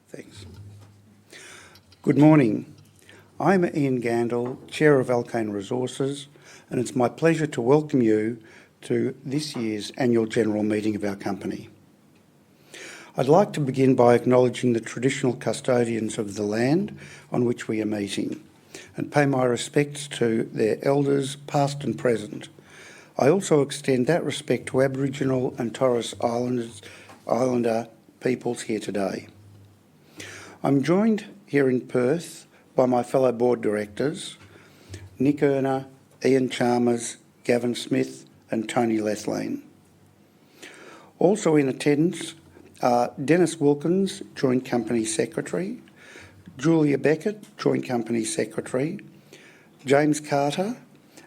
Thanks. Good morning. I'm Ian Gandel, Chair of Alkane Resources, and it's my pleasure to welcome you to this year's annual general meeting of our company. I'd like to begin by acknowledging the traditional custodians of the land on which we are meeting and pay my respects to their elders, past and present. I also extend that respect to Aboriginal and Torres Islander peoples here today. I'm joined here in Perth by my fellow board directors, Nick Erner, Ian Chalmers, Gavin Smith and Tony Lethlean. Also in attendance are Dennis Wilkins, Joint Company Secretary, Julia Beckett, Joint Company Secretary, James Carter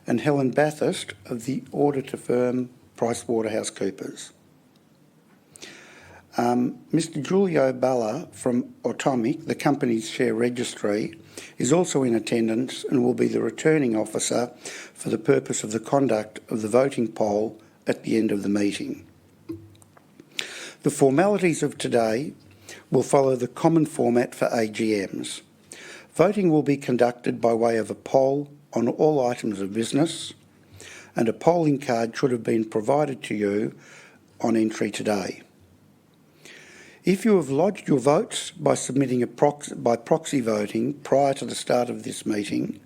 and Helen Bathurst of the auditor firm PricewaterhouseCoopers. Mr. Julio Balla from Automic, the company's share registry, is also in attendance and will be the returning officer for the purpose of the conduct of the voting poll at the end of the meeting. The formalities of today will follow the common format for AGMs. Voting will be conducted by way of a poll on all items of business, and a polling card should have been provided to you on entry today. If you have lodged your votes by submitting by proxy voting prior to the start of this meeting,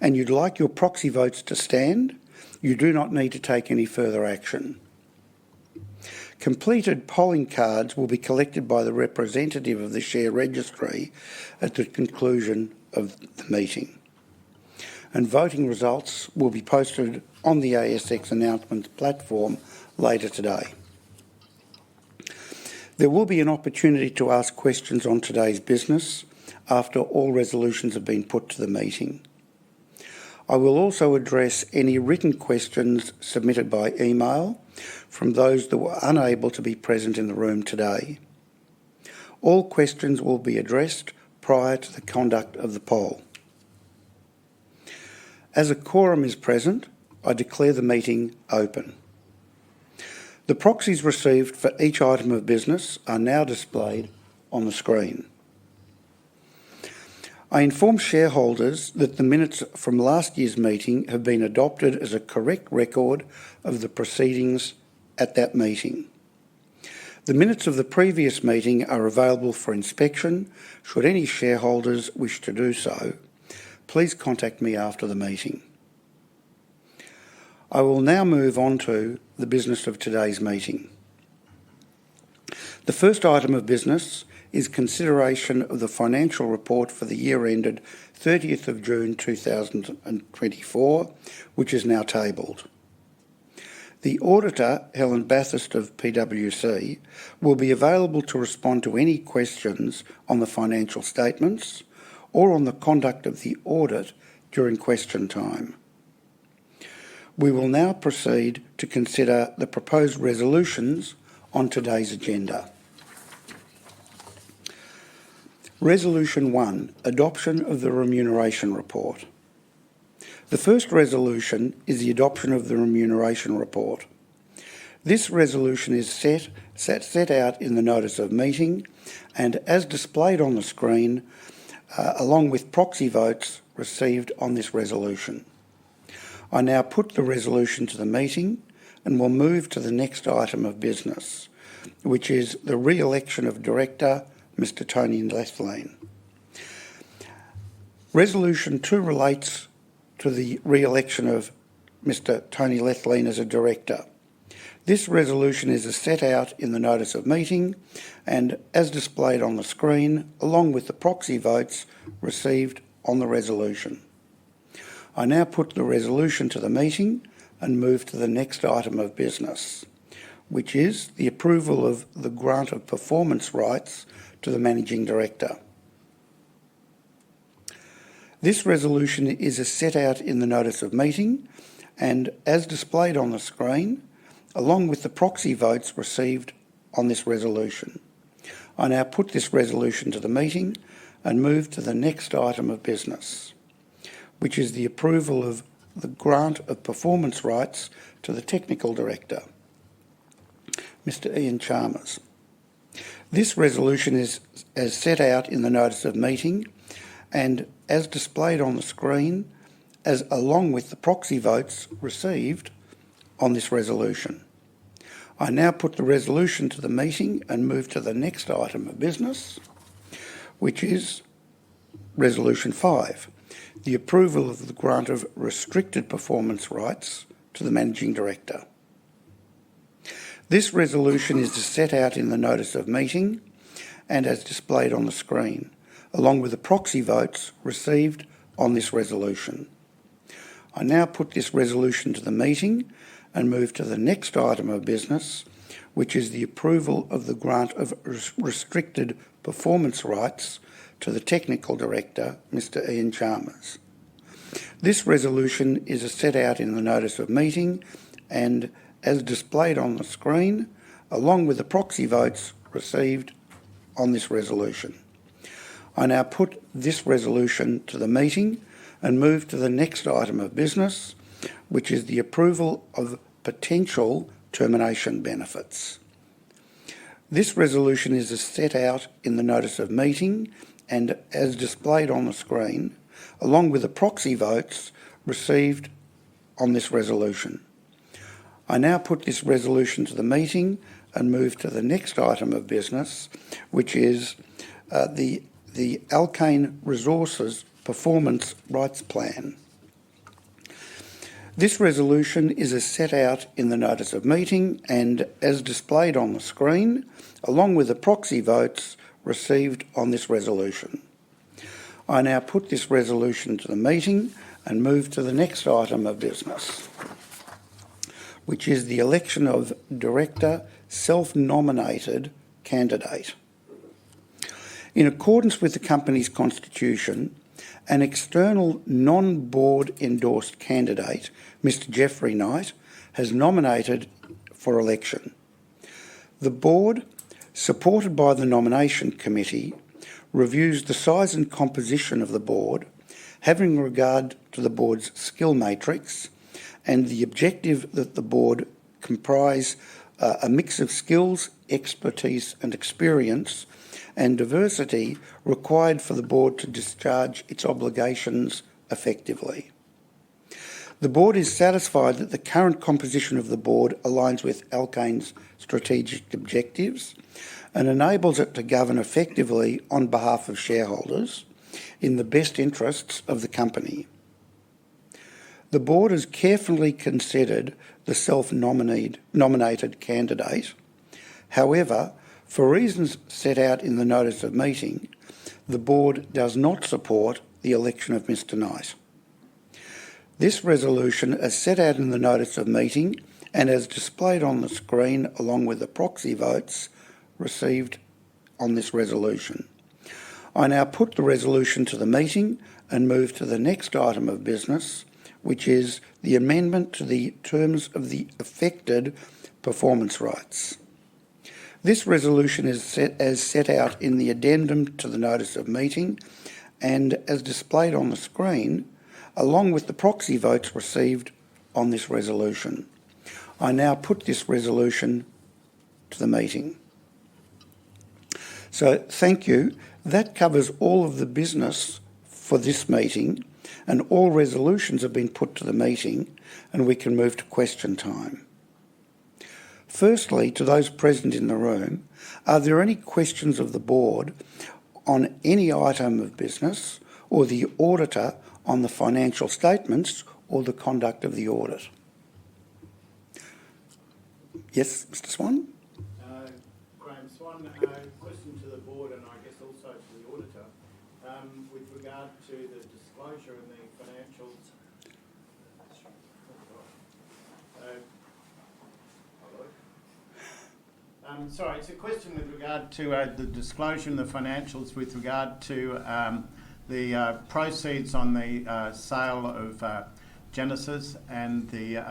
and you'd like your proxy votes to stand, you do not need to take any further action. Completed polling cards will be collected by the representative of the share registry at the conclusion of the meeting, and voting results will be posted on the ASX announcements platform later today. There will be an opportunity to ask questions on today's business after all resolutions have been put to the meeting. I will also address any written questions submitted by email from those that were unable to be present in the room today. All questions will be addressed prior to the conduct of the poll. As a quorum is present, I declare the meeting open. The proxies received for each item of business are now displayed on the screen. I inform shareholders that the minutes from last year's meeting have been adopted as a correct record of the proceedings at that meeting. The minutes of the previous meeting are available for inspection. Should any shareholders wish to do so, please contact me after the meeting. I will now move on to the business of today's meeting. The first item of business is consideration of the financial report for the year ended 30th of June 2024, which is now tabled. The auditor, Helen Bathurst of PwC, will be available to respond to any questions on the financial statements or on the conduct of the audit during question time. We will now proceed to consider the proposed resolutions on today's agenda. Resolution 1, Adoption of the Remuneration Report. The first resolution is the adoption of the Remuneration Report. This resolution is set out in the notice of meeting and as displayed on the screen, along with proxy votes received on this resolution. I now put the resolution to the meeting and will move to the next item of business, which is the re-election of Director Mr. Tony Lethlean. Resolution 2 relates to the re-election of Mr. Tony Lethlean as a Director. This resolution is as set out in the notice of meeting and as displayed on the screen, along with the proxy votes received on the resolution. I now put the resolution to the meeting and move to the next item of business, which is the approval of the grant of performance rights to the Managing Director. This resolution is as set out in the notice of meeting and as displayed on the screen, along with the proxy votes received on this resolution. I now put this resolution to the meeting and move to the next item of business, which is the approval of the grant of performance rights to the Technical Director, Mr. Ian Chalmers. This resolution is as set out in the notice of meeting and as displayed on the screen, along with the proxy votes received on this resolution. I now put the resolution to the meeting and move to the next item of business, which is Resolution 5, the approval of the grant of restricted performance rights to the Managing Director. This resolution is set out in the notice of meeting and as displayed on the screen, along with the proxy votes received on this resolution. I now put this resolution to the meeting and move to the next item of business, which is the approval of the grant of restricted performance rights to the Technical Director, Mr. Ian Chalmers. This resolution is as set out in the notice of meeting and as displayed on the screen, along with the proxy votes received on this resolution. I now put this resolution to the meeting and move to the next item of business, which is the approval of potential termination benefits. This resolution is as set out in the notice of meeting and as displayed on the screen, along with the proxy votes received on this resolution. I now put this resolution to the meeting and move to the next item of business, which is the Alkane Resources Performance Rights Plan. This resolution is as set out in the notice of meeting and as displayed on the screen, along with the proxy votes received on this resolution. I now put this resolution to the meeting and move to the next item of business, which is the election of Director self-nominated candidate. In accordance with the company's constitution, an external non-board endorsed candidate, Mr. Jeffrey Knight, has nominated for election. The board, supported by the nomination committee, reviews the size and composition of the board, having regard to the board's skill matrix and the objective that the board comprise a mix of skills, expertise and experience and diversity required for the board to discharge its obligations effectively. The board is satisfied that the current composition of the board aligns with Alkane's strategic objectives and enables it to govern effectively on behalf of shareholders in the best interests of the company. The board has carefully considered the self-nominated candidate. However, for reasons set out in the notice of meeting, the board does not support the election of Mr. Knight. This resolution, as set out in the notice of meeting and as displayed on the screen along with the proxy votes received on this resolution. I now put the resolution to the meeting and move to the next item of business, which is the amendment to the terms of the affected performance rights. This resolution is set out in the addendum to the notice of meeting and as displayed on the screen, along with the proxy votes received on this resolution. I now put this resolution to the meeting. So thank you. That covers all of the business for this meeting, and all resolutions have been put to the meeting, and we can move to question time. Firstly, to those present in the room, are there any questions of the board on any item of business or the auditor on the financial statements or the conduct of the audit? Yes, Mr. Swan? Graham Swan, question to the board and I guess also to the auditor with regard to the disclosure in the financials. Sorry, it's a question with regard to the disclosure in the financials with regard to the proceeds on the sale of Genesis and the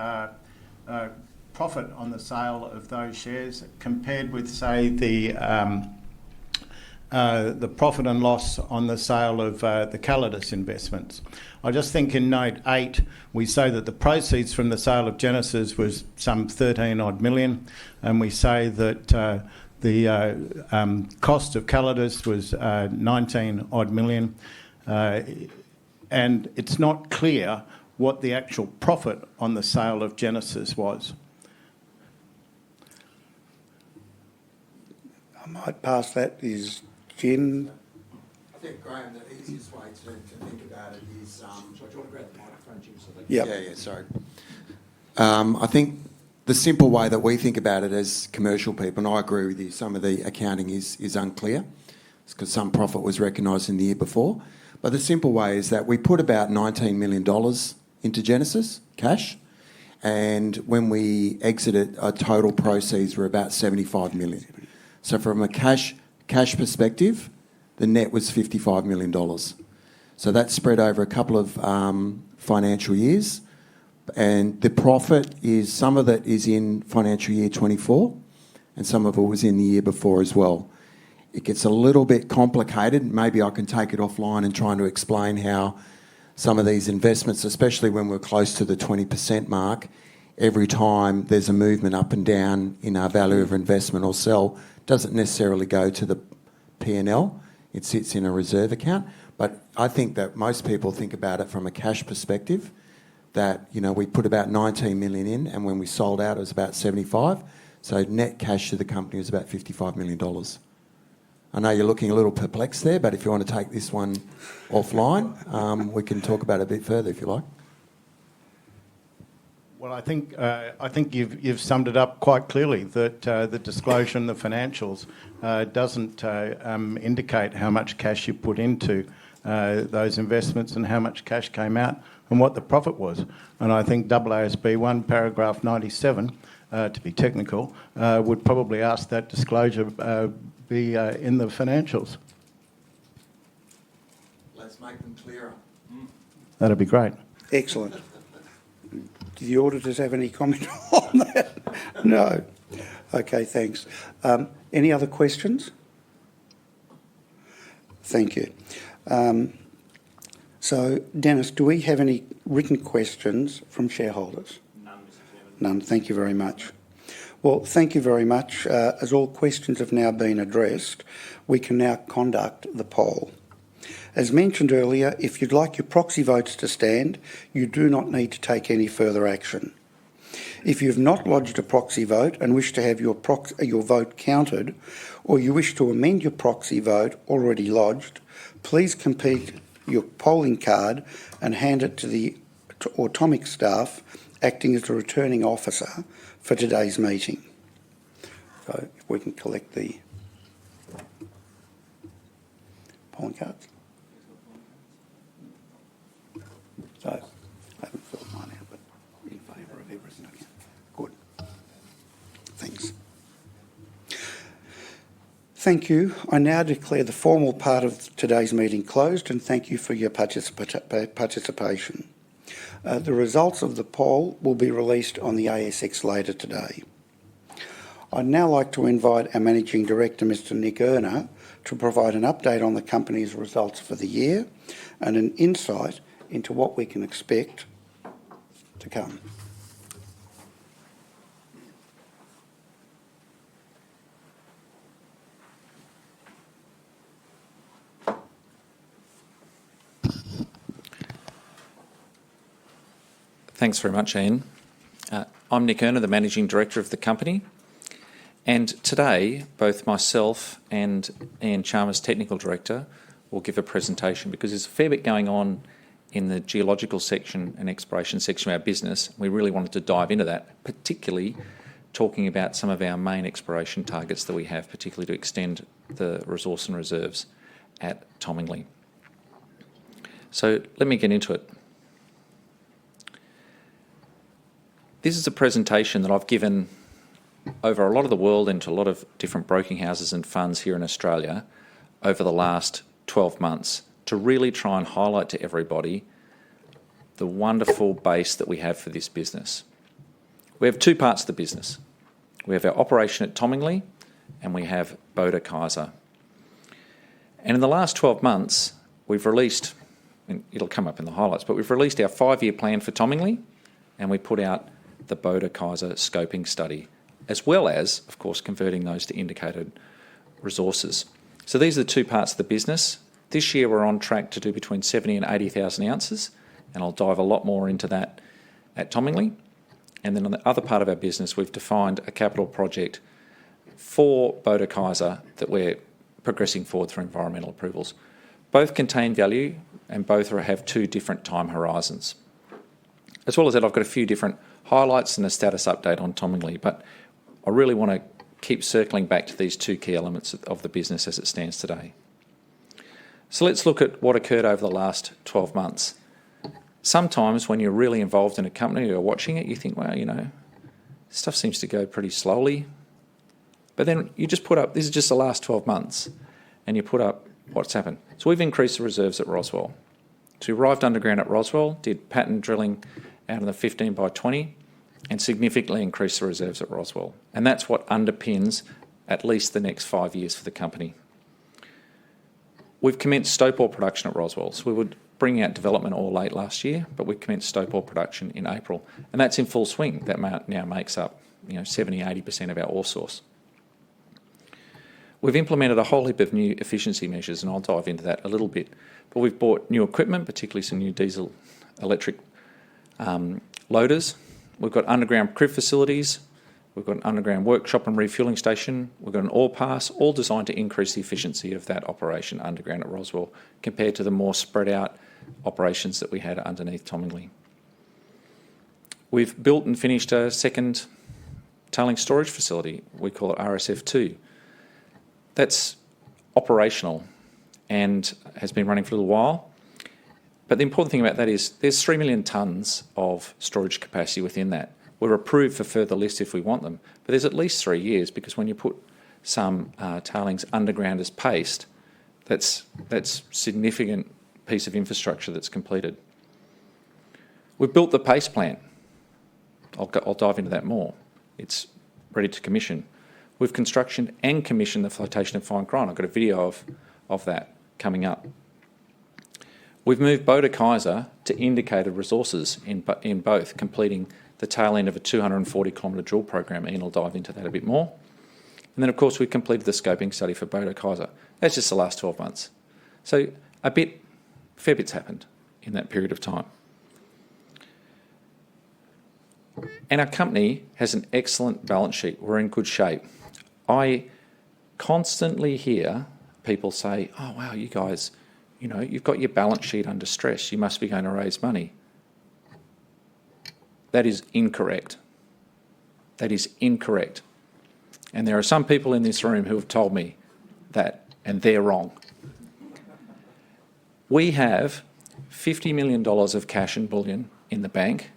profit on the sale of those shares compared with, say, the profit and loss on the sale of the Calidus investments. I just think in note 8 we say that the proceeds from the sale of Genesis was some 13 odd million, and we say that The cost of Calidus was 19 odd million, and it's not clear what the actual profit on the sale of Genesis was. I might pass that. Is Jim? I think, Graham, the easiest way to think about it is... So do you want to grab the microphone, Jim? So Yep. Yeah, sorry. I think the simple way that we think about it as commercial people, and I agree with you, some of the accounting is unclear. It's because some profit was recognised in the year before. But the simple way is that we put about $19 million into Genesis, cash, and when we exited, our total proceeds were about $75 million. So from a cash perspective, the net was $55 million. So that's spread over a couple of financial years. And the profit is, some of it is in financial year 24, and some of it was in the year before as well. It gets a little bit complicated. Maybe I can take it offline and try to explain how some of these investments, especially when we're close to the 20% mark, every time there's a movement up and down in our value of investment or sell, doesn't necessarily go to the P&L. It sits in a reserve account. But I think that most people think about it from a cash perspective, that, you know, we put about 19 million in, and when we sold out, it was about 75. So net cash to the company was about $55 million. I know you're looking a little perplexed there, but if you want to take this one offline, we can talk about it a bit further if you like. Well, I think you've summed it up quite clearly, that the disclosure in the financials doesn't indicate how much cash you put into those investments and how much cash came out and what the profit was. And I think AASB 1 paragraph 97, to be technical, would probably ask that disclosure be in the financials. Let's make them clearer. That'd be great. Excellent. Do the auditors have any comment on that? No. Okay, thanks. Any other questions? Thank you. So, Dennis, do we have any written questions from shareholders? None, Mr. Chairman. None. Thank you very much. Well, thank you very much. As all questions have now been addressed, we can now conduct the poll. As mentioned earlier, if you'd like your proxy votes to stand, you do not need to take any further action. If you have not lodged a proxy vote and wish to have your vote counted, or you wish to amend your proxy vote already lodged, please complete your polling card and hand it to Automic staff acting as the returning officer for today's meeting. So if we can collect the polling cards. So I haven't filled mine out, but in favour of everything I can. Good. Thanks. Thank you. I now declare the formal part of today's meeting closed, and thank you for your participation. The results of the poll will be released on the ASX later today. I'd now like to invite our Managing Director, Mr. Nick Erner, to provide an update on the company's results for the year and an insight into what we can expect to come. Thanks very much, Ian. I'm Nick Erner, the Managing Director of the company. And today, both myself and Ian Chalmers, Technical Director, will give a presentation because there's a fair bit going on in the geological section and exploration section of our business. We really wanted to dive into that, particularly talking about some of our main exploration targets that we have, particularly to extend the resource and reserves at Tomingley. So let me get into it. This is a presentation that I've given over a lot of the world and to a lot of different broking houses and funds here in Australia over the last 12 months to really try and highlight to everybody the wonderful base that we have for this business. We have two parts of the business. We have our operation at Tomingley and we have Boda Kaiser. And in the last 12 months, we've released, and it'll come up in the highlights, but we've released our 5-year plan for Tomingley and we put out the Boda Kaiser scoping study as well as, of course, converting those to indicated resources. So these are the two parts of the business. This year we're on track to do between 70 and 80,000 ounces, and I'll dive a lot more into that at Tomingley. And then on the other part of our business, we've defined a capital project for Boda Kaiser that we're progressing forward through environmental approvals. Both contain value and both have two different time horizons. As well as that, I've got a few different highlights and a status update on Tomingley, but I really want to keep circling back to these two key elements of the business as it stands today. So let's look at what occurred over the last 12 months. Sometimes when you're really involved in a company or watching it, you think, well, stuff seems to go pretty slowly. But then you just put up, this is just the last 12 months, and you put up what's happened. So we've increased the reserves at Roswell. So we arrived underground at Roswell, did pattern drilling out of the 15 by 20, and significantly increased the reserves at Roswell. And that's what underpins at least the next 5 years for the company. We've commenced stope ore production at Roswell. So we were bringing out development ore late last year, but we commenced stope ore production in April. And that's in full swing. That now makes up 70-80% of our ore source. We've implemented a whole heap of new efficiency measures, and I'll dive into that a little bit. But we've bought new equipment, particularly some new diesel electric loaders. We've got underground crib facilities. We've got an underground workshop and refuelling station. We've got an ore pass, all designed to increase the efficiency of that operation underground at Roswell compared to the more spread out operations that we had underneath Tomingley. We've built and finished a second tailings storage facility. We call it RSF2. That's operational and has been running for a little while. But the important thing about that is there's 3 million tonnes of storage capacity within that. We're approved for further lifts if we want them, but there's at least 3 years, because when you put some tailings underground as paste, that's significant piece of infrastructure that's completed. We've built the paste plant. I'll dive into that more. It's ready to commission. We've constructed and commissioned the flotation of fine grind. I've got a video of that coming up. We've moved Boda Kaiser to indicated resources in both, completing the tail end of a 240-kilometre drill program. Ian will dive into that a bit more. And then, of course, we've completed the scoping study for Boda Kaiser. That's just the last 12 months. So fair bit's happened in that period of time. And our company has an excellent balance sheet. We're in good shape. I constantly hear people say, oh, wow, you guys, you've got your balance sheet under stress. You must be going to raise money. That is incorrect. That is incorrect. And there are some people in this room who have told me that, and they're wrong. We have $50 million of cash and bullion in the bank.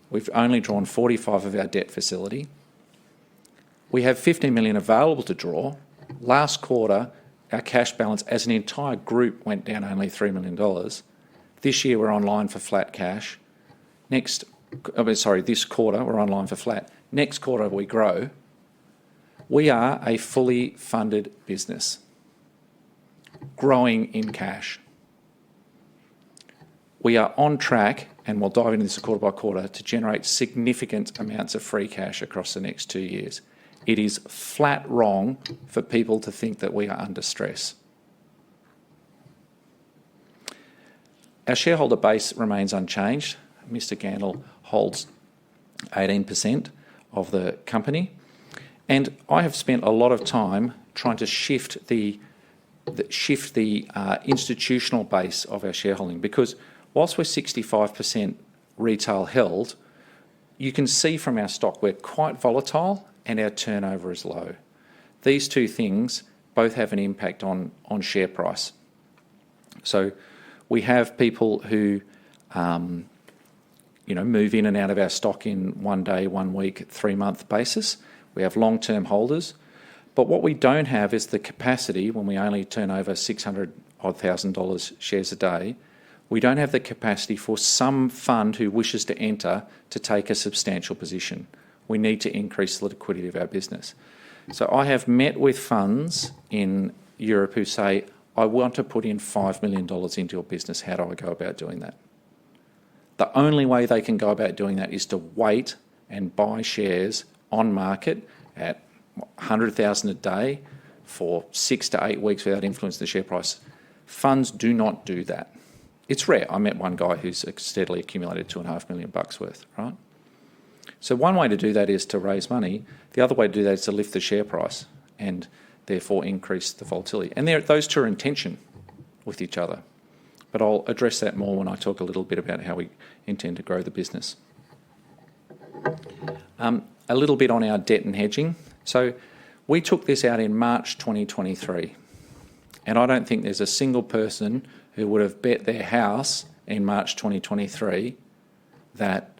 We've only drawn 45 of our debt facility. We have 15 million available to draw. Last quarter, our cash balance as an entire group went down only $3 million. This year we're online for flat cash. This quarter we're online for flat. Next quarter we grow. We are a fully funded business, growing in cash. We are on track, and we'll dive into this quarter by quarter, to generate significant amounts of free cash across the next 2 years. It is flat wrong for people to think that we are under stress. Our shareholder base remains unchanged. Mr. Gandel holds 18% of the company, and I have spent a lot of time trying to shift the institutional base of our shareholding, because whilst we're 65% retail held, you can see from our stock we're quite volatile and our turnover is low. These two things both have an impact on share price. So we have people who move in and out of our stock in 1 day, 1 week, 3-month basis. We have long-term holders. But what we don't have is the capacity, when we only turn over $600,000 shares a day, we don't have the capacity for some fund who wishes to enter to take a substantial position. We need to increase the liquidity of our business. So I have met with funds in Europe who say, I want to put in $5 million into your business. How do I go about doing that? The only way they can go about doing that is to wait and buy shares on market at 100,000 a day for 6 to 8 weeks without influencing the share price. Funds do not do that. It's rare. I met one guy who's steadily accumulated $2.5 million worth, right? So one way to do that is to raise money. The other way to do that is to lift the share price and therefore increase the volatility. And those two are in tension with each other. But I'll address that more when I talk a little bit about how we intend to grow the business. A little bit on our debt and hedging. So we took this out in March 2023. And I don't think there's a single person who would have bet their house in March 2023 that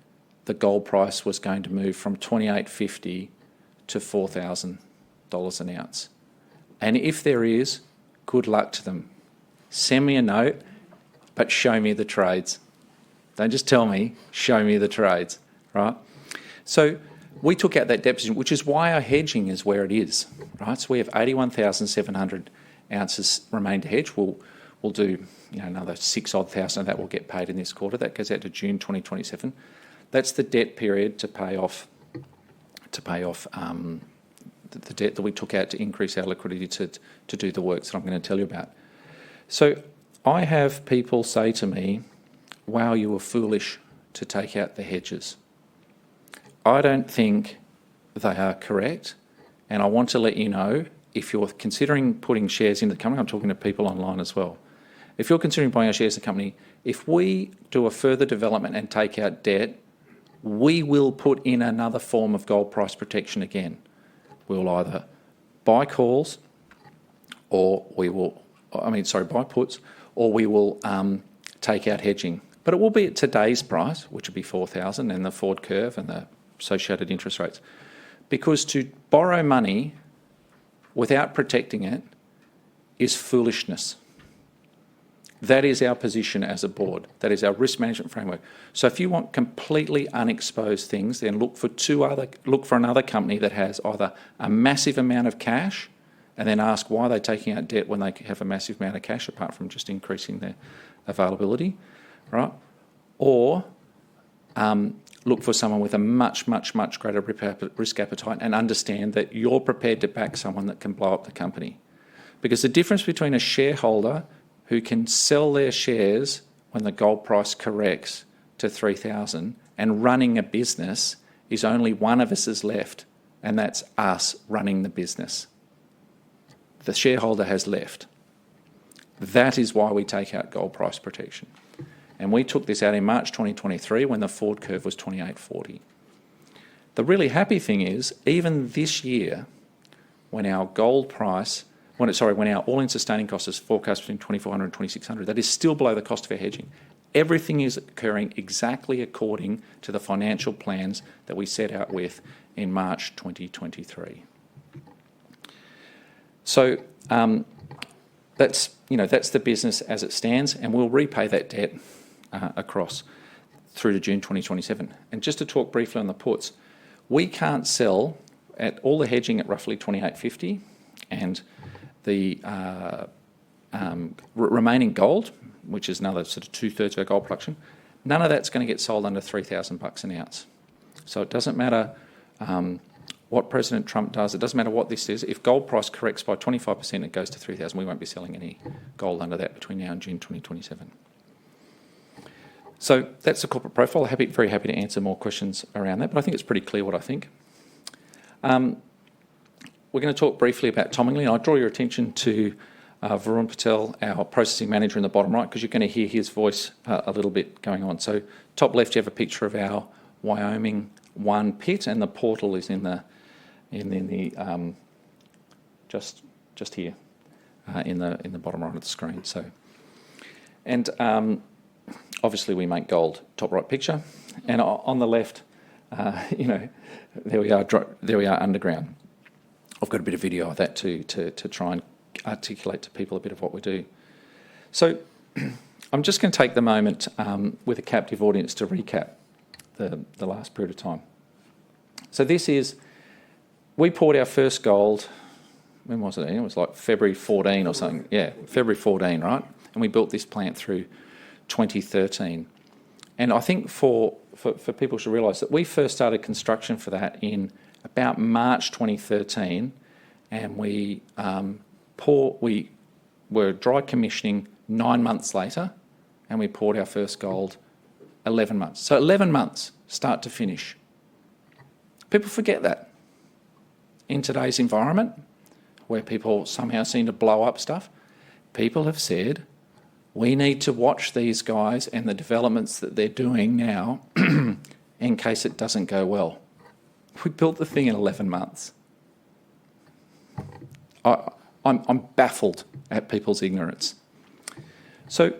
the gold price was going to move from $2,850 to $4,000 an ounce. And if there is, good luck to them. Send me a note, but show me the trades. Don't just tell me, show me the trades, right? So we took out that debt position, which is why our hedging is where it is, right? So we have 81,700 ounces remain to hedge. We'll do another 6,000 of that will get paid in this quarter. That goes out to June 2027. That's the debt period to pay off the debt that we took out to increase our liquidity to do the works that I'm going to tell you about. So I have people say to me, wow, you were foolish to take out the hedges. I don't think they are correct, and I want to let you know, if you're considering putting shares into the company, I'm talking to people online as well, if you're considering buying our shares in the company, if we do a further development and take out debt, we will put in another form of gold price protection again. We'll either buy calls or buy puts, or we will take out hedging. But it will be at today's price, which would be 4,000, and the forward curve and the associated interest rates. Because to borrow money without protecting it is foolishness. That is our position as a board. That is our risk management framework. So if you want completely unexposed things, then look for another company that has either a massive amount of cash, and then ask why they're taking out debt when they have a massive amount of cash, apart from just increasing their availability, right? Or look for someone with a much, much, much greater risk appetite and understand that you're prepared to back someone that can blow up the company. Because the difference between a shareholder who can sell their shares when the gold price corrects to 3,000 and running a business is only one of us is left, and that's us running the business. The shareholder has left. That is why we take out gold price protection. And we took this out in March 2023 when the forward curve was 28.40. The really happy thing is, even this year, when our all-in sustaining cost is forecast between 2,400 and 2,600, that is still below the cost of our hedging. Everything is occurring exactly according to the financial plans that we set out with in March 2023. So that's the business as it stands, and we'll repay that debt across through to June 2027. And just to talk briefly on the puts, we can't sell at all the hedging at roughly 28.50, and the remaining gold, which is another sort of 2/3 of our gold production, none of that's going to get sold under $3,000 an ounce. So it doesn't matter what President Trump does. It doesn't matter what this is. If gold price corrects by 25%, it goes to 3,000. We won't be selling any gold under that between now and June 2027. So that's the corporate profile. Very happy to answer more questions around that, but I think it's pretty clear what I think. We're going to talk briefly about Tomingley, and I'll draw your attention to Varun Patel, our processing manager in the bottom right, because you're going to hear his voice a little bit going on. So top left, you have a picture of our Wyoming 1 pit, and the portal is just here in the bottom right of the screen. So, and obviously we make gold. Top right picture, and on the left, there we are underground. I've got a bit of video of that to try and articulate to people a bit of what we do. So I'm just going to take the moment with a captive audience to recap the last period of time. So we poured our first gold, when was it? It was like February 14 or something. Yeah, February 14, right? And we built this plant through 2013. And I think for people should realise that we first started construction for that in about March 2013, and we were dry commissioning 9 months later, and we poured our first gold 11 months. So 11 months, start to finish. People forget that in today's environment, where people somehow seem to blow up stuff. People have said, we need to watch these guys and the developments that they're doing now in case it doesn't go well. We built the thing in 11 months. I'm baffled at people's ignorance. So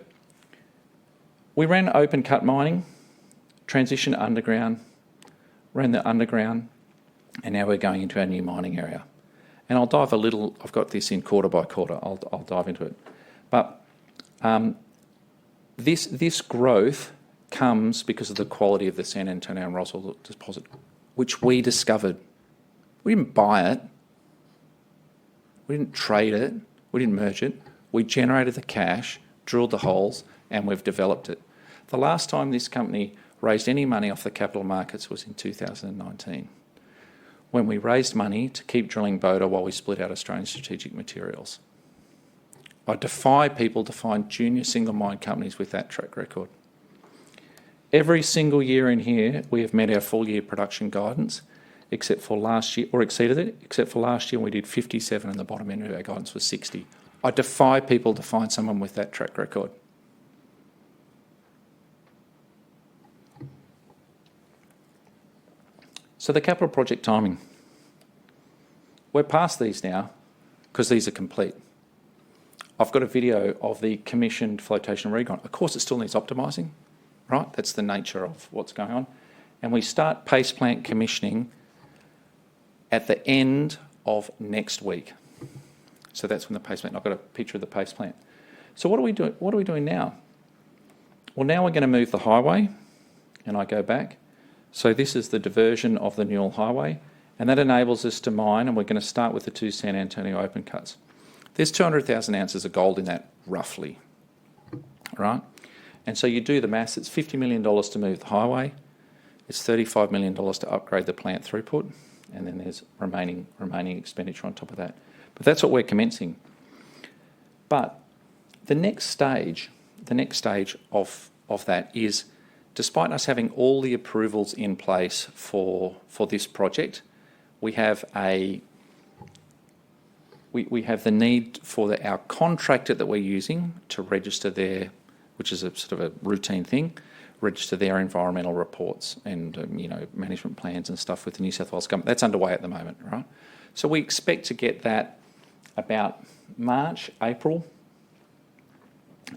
we ran open cut mining, transitioned to underground, ran the underground, and now we're going into our new mining area. And I've got this in quarter by quarter, I'll dive into it. But this growth comes because of the quality of the San Antonio and Roswell deposit, which we discovered. We didn't buy it. We didn't trade it. We didn't merge it. We generated the cash, drilled the holes, and we've developed it. The last time this company raised any money off the capital markets was in 2019, when we raised money to keep drilling Boda while we split out Australian Strategic Materials. I defy people to find junior single mine companies with that track record. Every single year in here, we have met our full year production guidance, except for last year, or exceeded it, except for last year we did 57 and the bottom end of our guidance was 60. I defy people to find someone with that track record. So the capital project timing. We're past these now because these are complete. I've got a video of the commissioned flotation recon. Of course, it still needs optimising, right? That's the nature of what's going on. And we start paste plant commissioning at the end of next week. So that's when the paste plant, I've got a picture of the paste plant. So what are we doing? What are we doing now? Well, now we're going to move the highway, and I go back. So this is the diversion of the Newell Highway, and that enables us to mine, and we're going to start with the 2 San Antonio open cuts. There's 200,000 ounces of gold in that, roughly, right? And so you do the maths, it's $50 million to move the highway, it's $35 million to upgrade the plant throughput, and then there's remaining expenditure on top of that. But that's what we're commencing. But the next stage of that is, despite us having all the approvals in place for this project, we have the need for our contractor that we're using to register their, which is a sort of a routine thing, register their environmental reports and management plans and stuff with the New South Wales government. That's underway at the moment, right? So we expect to get that about March, April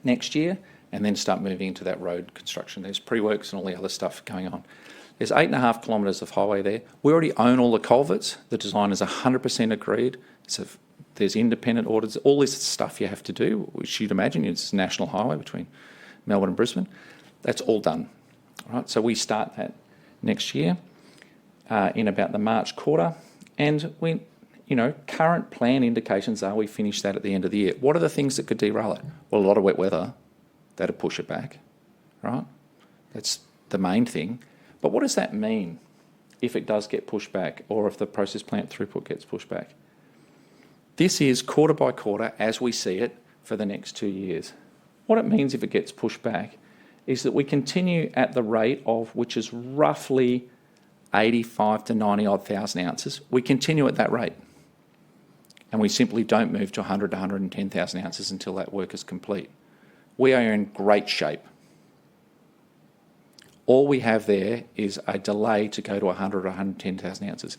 next year, and then start moving into that road construction. There's pre-works and all the other stuff going on. There's 8.5 kilometres of highway there. We already own all the culverts. The design is 100% agreed. There's independent audits, all this stuff you have to do, which you'd imagine it's a national highway between Melbourne and Brisbane. That's all done. Right? So we start that next year in about the March quarter, and current plan indications are we finish that at the end of the year. What are the things that could derail it? Well, a lot of wet weather, that'll push it back, right? That's the main thing. But what does that mean if it does get pushed back, or if the process plant throughput gets pushed back? This is quarter by quarter as we see it for the next 2 years. What it means if it gets pushed back is that we continue at the rate of, which is roughly 85 to 90 odd thousand ounces. We continue at that rate. And we simply don't move to 100 to 110,000 ounces until that work is complete. We are in great shape. All we have there is a delay to go to 100 or 110,000 ounces.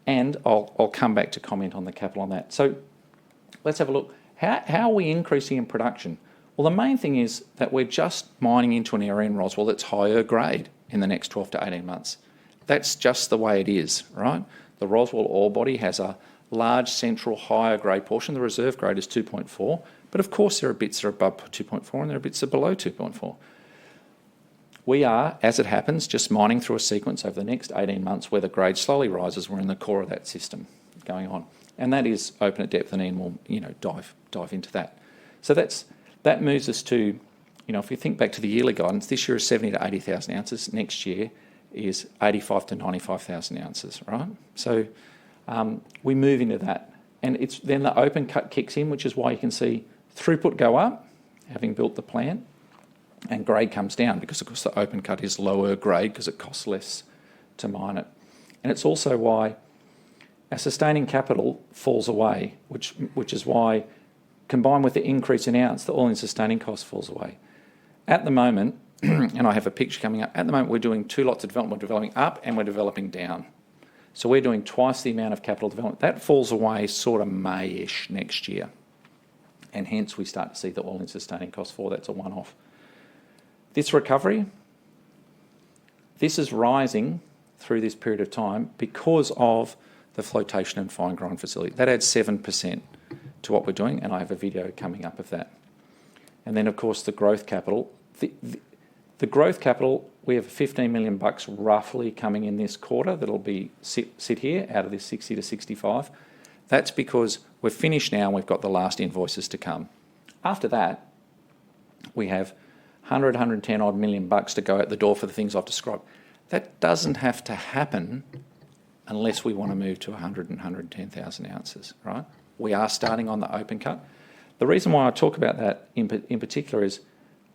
And I'll come back to comment on the capital on that. So let's have a look. How are we increasing in production? Well, the main thing is that we're just mining into an area in Roswell that's higher grade in the next 12 to 18 months. That's just the way it is, right? The Roswell ore body has a large central higher grade portion. The reserve grade is 2.4, but of course there are bits that are above 2.4 and there are bits that are below 2.4. We are, as it happens, just mining through a sequence over the next 18 months where the grade slowly rises. We're in the core of that system going on. And that is open at depth, and Ian will dive into that. So that moves us to, if you think back to the yearly guidance, this year is 70 to 80,000 ounces. Next year is 85 to 95,000 ounces, right? So we move into that. And it's then the open cut kicks in, which is why you can see throughput go up, having built the plant, and grade comes down because, of course, the open cut is lower grade because it costs less to mine it. And it's also why our sustaining capital falls away, which is why, combined with the increase in ounce, the all-in sustaining cost falls away. At the moment, and I have a picture coming up, at the moment we're doing 2 lots of development. We're developing up and we're developing down. So we're doing twice the amount of capital development. That falls away sort of May-ish next year. And hence we start to see the all-in sustaining cost fall. That's a one-off. This recovery, this is rising through this period of time because of the flotation and fine grind facility. That adds 7% to what we're doing, and I have a video coming up of that. And then, of course, the growth capital. The growth capital, we have $15 million roughly coming in this quarter that'll be sit here out of this 60 to 65. That's because we're finished now and we've got the last invoices to come. After that, we have 110 odd million bucks to go out the door for the things I've described. That doesn't have to happen unless we want to move to 100 and 110,000 ounces, right? We are starting on the open cut. The reason why I talk about that in particular is,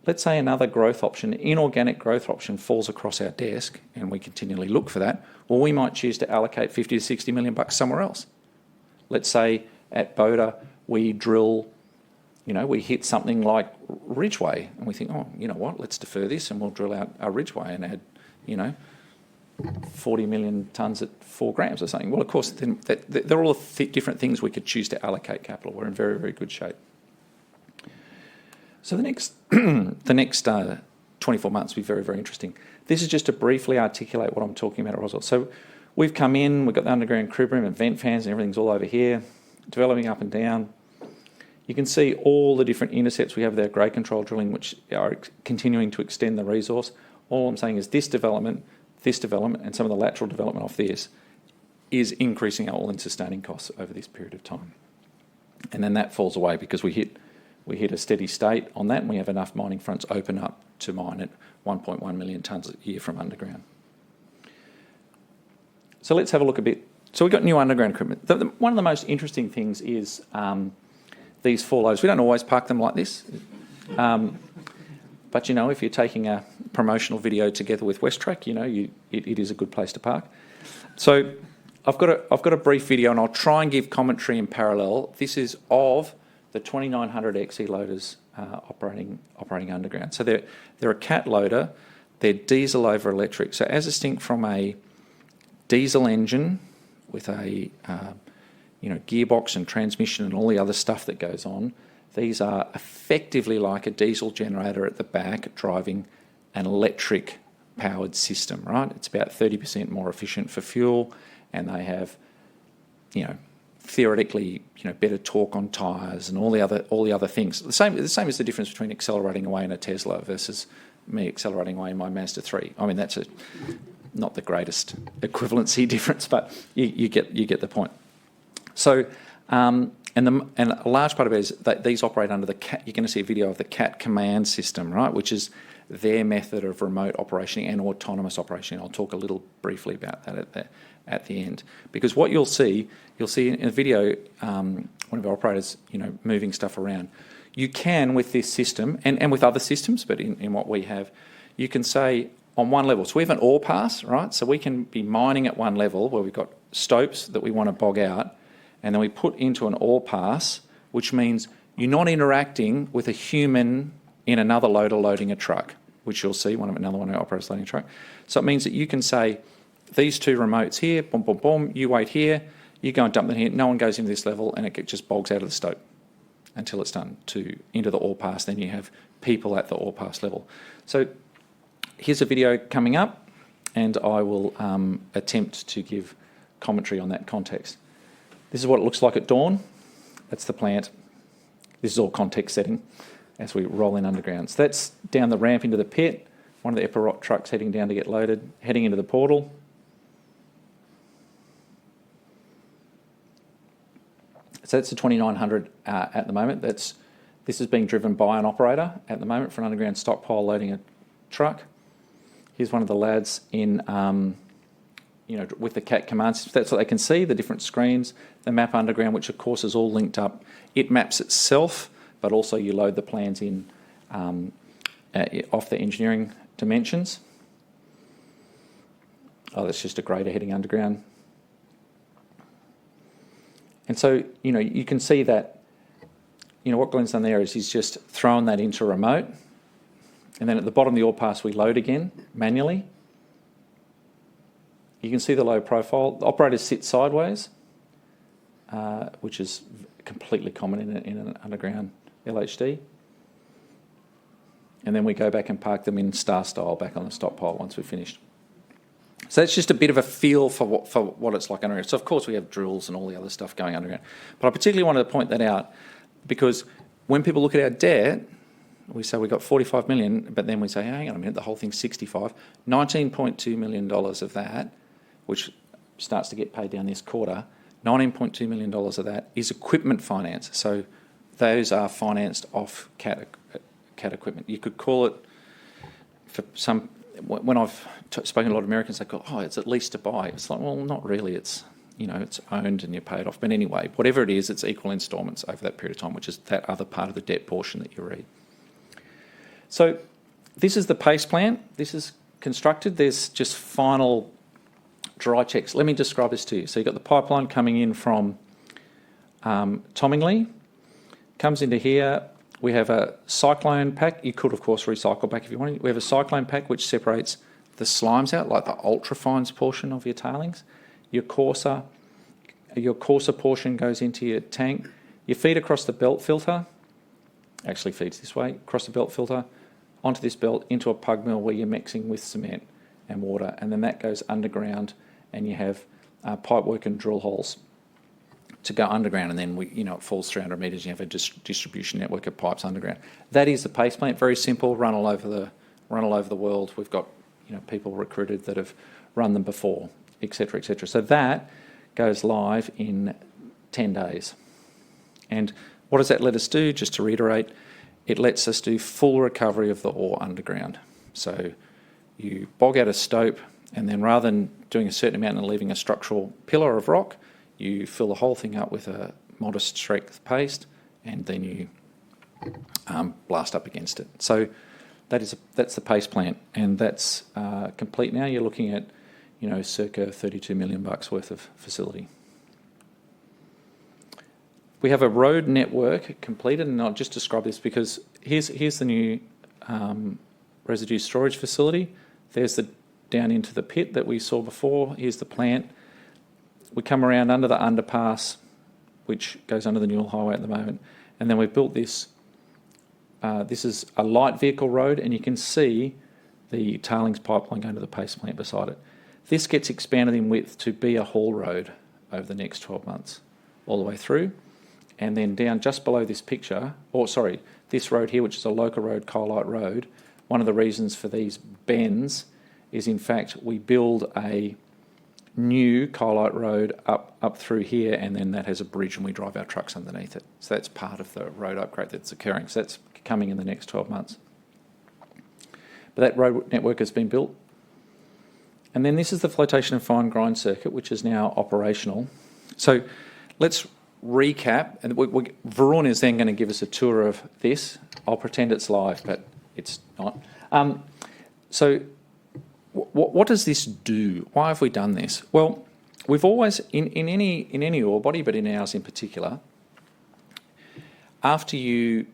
let's say another growth option, inorganic growth option, falls across our desk and we continually look for that. Well, we might choose to allocate 50 to 60 million bucks somewhere else. Let's say at Boda we drill, we hit something like Ridgeway and we think, oh, you know what, let's defer this and we'll drill out a Ridgeway and add, 40 million tonnes at 4 grams or something. Well, of course, then they're all different things we could choose to allocate capital. We're in very, very good shape. So the next 24 months will be very, very interesting. This is just to briefly articulate what I'm talking about at Roswell. So we've come in, we've got the underground crib room and vent fans and everything's all over here, developing up and down. You can see all the different intercepts we have there, grade control drilling, which are continuing to extend the resource. All I'm saying is this development, and some of the lateral development off this is increasing our all-in sustaining costs over this period of time. And then that falls away because we hit a steady state on that and we have enough mining fronts open up to mine at 1.1 million tonnes a year from underground. So let's have a look a bit. So we've got new underground equipment. One of the most interesting things is these 4 loads. We don't always park them like this. But, if you're taking a promotional video together with WestTrack, it is a good place to park. So I've got a brief video and I'll try and give commentary in parallel. This is of the 2900 XE loaders operating underground. So they're a cat loader. They're diesel over electric. So as distinct from a diesel engine with a gearbox and transmission and all the other stuff that goes on, these are effectively like a diesel generator at the back driving an electric powered system, right? It's about 30% more efficient for fuel and they have, theoretically, better torque on tyres and all the other things. The same as the difference between accelerating away in a Tesla versus me accelerating away in my Mazda 3. I mean, that's not the greatest equivalency difference, but you get the point. So, and a large part of it is that these operate under the CAT. You're going to see a video of the CAT command system, right, which is their method of remote operation and autonomous operation. I'll talk a little briefly about that at the end, because what you'll see in a video, one of our operators, moving stuff around. You can, with this system, and with other systems, but in what we have, you can say on one level. So we have an ore pass, right? So we can be mining at one level where we've got stopes that we want to bog out, and then we put into an ore pass, which means you're not interacting with a human in another loader loading a truck, which you'll see, another one of our operators loading a truck. So it means that you can say, these 2 remotes here, boom, boom, boom, you wait here, you go and dump them here, no one goes into this level, and it just bogs out of the stope until it's done into the ore pass. Then you have people at the ore pass level. So here's a video coming up, and I will attempt to give commentary on that context. This is what it looks like at dawn. That's the plant. This is all context setting as we roll in underground. So that's down the ramp into the pit, one of the Epiroc trucks heading down to get loaded, heading into the portal. So that's the 2900 at the moment. This is being driven by an operator at the moment for an underground stockpile loading a truck. Here's one of the lads in, with the CAT command system. That's what they can see, the different screens, the map underground, which of course is all linked up. It maps itself, but also you load the plans in off the engineering dimensions. Oh, that's just a grader heading underground. And so, you can see that, what Glenn's done there is he's just thrown that into remote. And then at the bottom of the ore pass, we load again manually. You can see the low profile. The operators sit sideways, which is completely common in an underground LHD. And then we go back and park them in star style back on the stockpile once we've finished. So that's just a bit of a feel for what it's like underground. So of course we have drills and all the other stuff going underground. But I particularly wanted to point that out because when people look at our debt, we say we've got 45 million, but then we say, hang on a minute, the whole thing's 65. $19.2 million of that, which starts to get paid down this quarter, $19.2 million of that is equipment finance. So those are financed off CAT equipment. You could call it, for some, when I've spoken to a lot of Americans, they go, it's at least to buy. It's like, well, not really. It's, it's owned and you pay it off. But anyway, whatever it is, it's equal instalments over that period of time, which is that other part of the debt portion that you read. So this is the paste plant. This is constructed. There's just final dry checks. Let me describe this to you. So you've got the pipeline coming in from Tomingley, comes into here. We have a cyclone pack. You could, of course, recycle back if you wanted. We have a cyclone pack which separates the slimes out, like the ultra-fines portion of your tailings. Your coarser portion goes into your tank. You feed across the belt filter. Actually feeds this way, across the belt filter, onto this belt, into a pug mill where you're mixing with cement and water. And then that goes underground and you have pipework and drill holes to go underground, and then it falls 300 metres. You have a distribution network of pipes underground. That is the paste plant. Very simple. Run all over the world. We've got people recruited that have run them before, etc., etc. So that goes live in 10 days. And what does that let us do? Just to reiterate, it lets us do full recovery of the ore underground. So you bog out a stope, and then rather than doing a certain amount and leaving a structural pillar of rock, you fill the whole thing up with a modest strength paste, and then you blast up against it. So that's the paste plant, and that's complete now. You're looking at, circa $32 million worth of facility. We have a road network completed, and I'll just describe this because here's the new residue storage facility. There's the down into the pit that we saw before. Here's the plant. We come around under the underpass, which goes under the Newell Highway at the moment, and then we've built this. This is a light vehicle road, and you can see the tailings pipeline going to the paste plant beside it. This gets expanded in width to be a haul road over the next 12 months, all the way through. And then down just below this picture, this road here, which is a local road, Coalite Road, one of the reasons for these bends is, in fact, we build a new Coalite Road up through here, and then that has a bridge and we drive our trucks underneath it. So that's part of the road upgrade that's occurring. So that's coming in the next 12 months. But that road network has been built. And then this is the flotation and fine grind circuit, which is now operational. So let's recap, and Varun is then going to give us a tour of this. I'll pretend it's live, but it's not. So what does this do? Why have we done this? Well, we've always, in any ore body, but in ours in particular, after you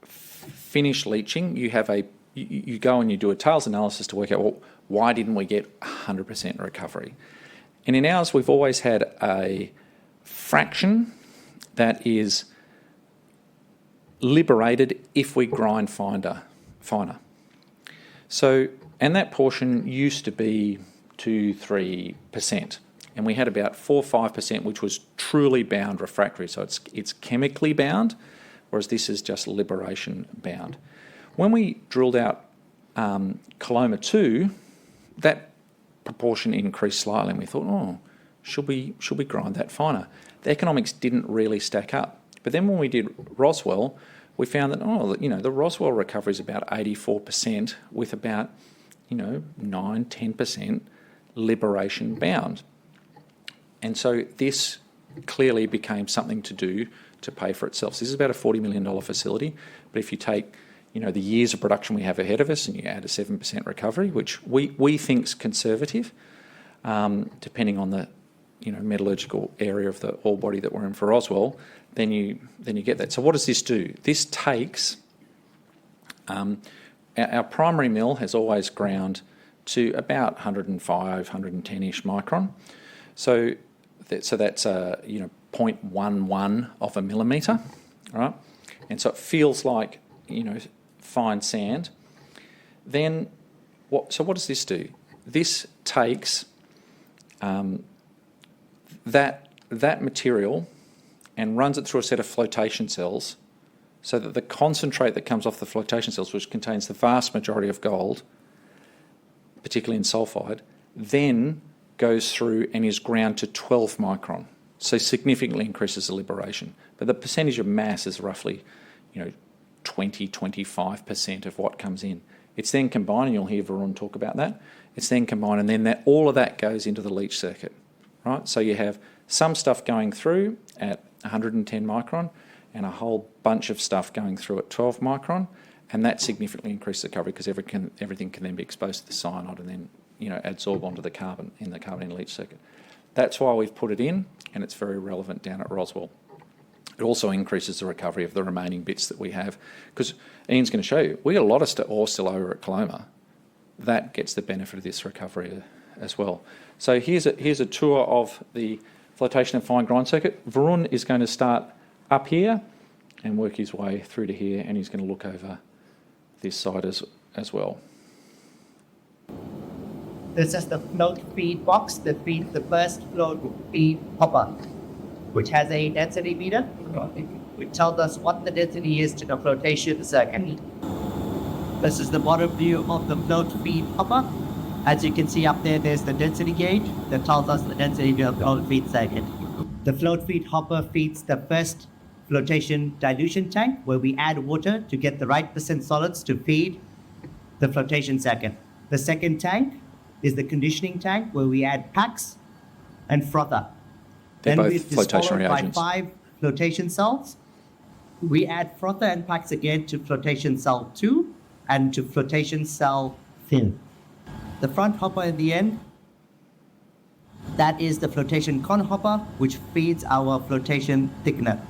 finish leaching, you go and you do a tails analysis to work out, well, why didn't we get 100% recovery? And in ours, we've always had a fraction that is liberated if we grind finer. So, and that portion used to be 2-3%, and we had about 4-5%, which was truly bound refractory. So it's chemically bound, whereas this is just liberation bound. When we drilled out Coloma 2, that proportion increased slightly, and we thought, should we grind that finer? The economics didn't really stack up. But then when we did Roswell, we found that the Roswell recovery is about 84%, with about 9, 10% liberation bound. And so this clearly became something to do to pay for itself. So this is about a $40 million facility, but if you take the years of production we have ahead of us and you add a 7% recovery, which we think's conservative, depending on the metallurgical area of the ore body that we're in for Oswell, then you get that. So what does this do? This takes our primary mill has always ground to about 105, 110-ish micron. So that's 0.11 of a millimetre, right? And so it feels like fine sand. Then what does this do? This takes that material and runs it through a set of flotation cells so that the concentrate that comes off the flotation cells, which contains the vast majority of gold, particularly in sulfide, then goes through and is ground to 12 micron. So significantly increases the liberation. But the percentage of mass is roughly 20-25% of what comes in. It's then combined, and you'll hear Varun talk about that. It's then combined, and then all of that goes into the leach circuit, right? So you have some stuff going through at 110 micron and a whole bunch of stuff going through at 12 micron, and that significantly increases the recovery because everything can then be exposed to the cyanide and then adsorb onto the carbon in the carbon in leach circuit. That's why we've put it in, and it's very relevant down at Roswell. It also increases the recovery of the remaining bits that we have, because Ian's going to show you, we got a lot of ore still over at Coloma. That gets the benefit of this recovery as well. So here's a tour of the flotation and fine grind circuit. Varun is going to start up here and work his way through to here, and he's going to look over this side as well. This is the float feed box that feeds the first float feed hopper, which has a density meter, which tells us what the density is to the flotation circuit. This is the bottom view of the float feed hopper. As you can see up there, there's the density gauge that tells us the density of the float feed circuit. The float feed hopper feeds the first flotation dilution tank, where we add water to get the right percent solids to feed the flotation circuit. The second tank is the conditioning tank, where we add packs and frother. They're Then both it is flotation followed by reagents. 5 flotation cells. We add frother and packs again to flotation cell 2 and to flotation cell thin. The front hopper at the end, that is the flotation con hopper, which feeds our flotation thickener.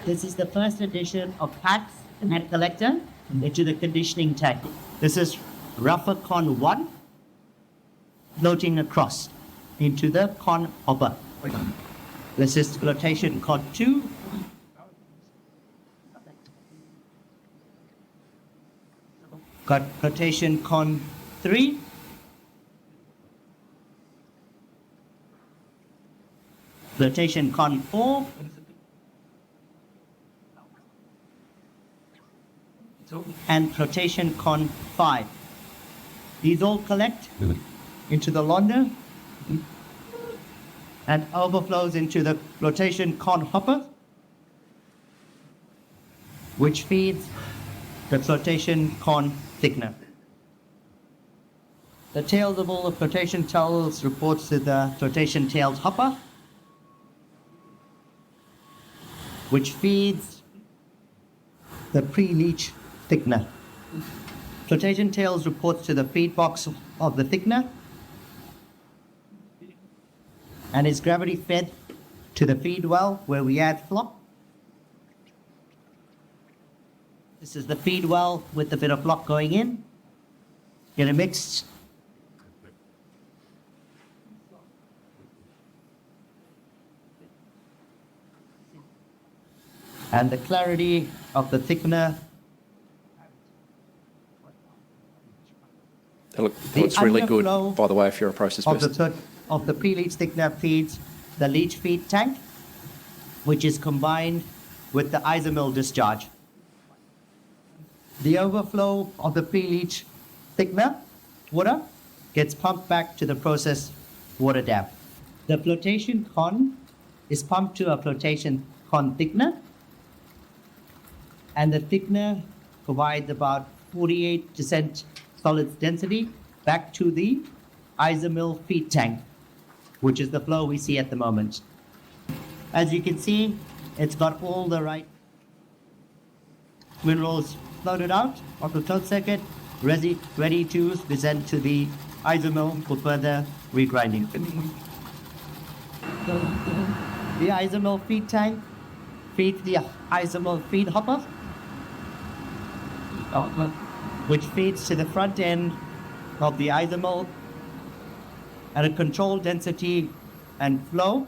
This is the first addition of packs and collector into the conditioning tank. This is rougher con 1 floating across into the con hopper. This is flotation con 2. Got flotation con 3. Flotation con 4. And flotation con 5. These all collect into the launder and overflows into the flotation con hopper, which feeds the flotation con thickener. The tails of all the flotation tails reports to the flotation tails hopper, which feeds the pre-leach thickener. Flotation tails reports to the feed box of the thickener and is gravity fed to the feed well, where we add flop. This is the feed well with a bit of flop going in. Get a mix. And the clarity of the thickener. That looks really good, by the way, if you're a process person. Of the pre-leach thickener feeds the leach feed tank, which is combined with the isomill discharge. The overflow of the pre-leach thickener water gets pumped back to the process water dam. The flotation con is pumped to a flotation con thickener, and the thickener provides about 48% solids density back to the isomill feed tank, which is the flow we see at the moment. As you can see, it's got all the right minerals floated out of the third circuit, ready to be sent to the isomill for further regrinding. The isomill feed tank feeds the isomill feed hopper, which feeds to the front end of the isomill at a controlled density and flow.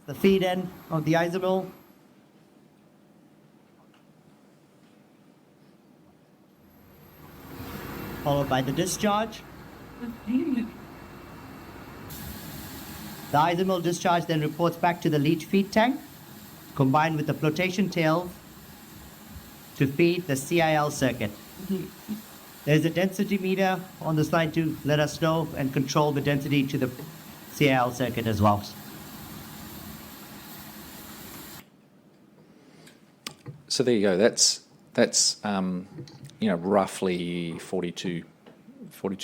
The feed end of the isomill followed by the discharge. The isomill discharge then reports back to the leach feed tank, combined with the flotation tail to feed the CIL circuit. There's a density meter on the slide to let us know and control the density to the CIL circuit as well. So there you go. That's roughly $42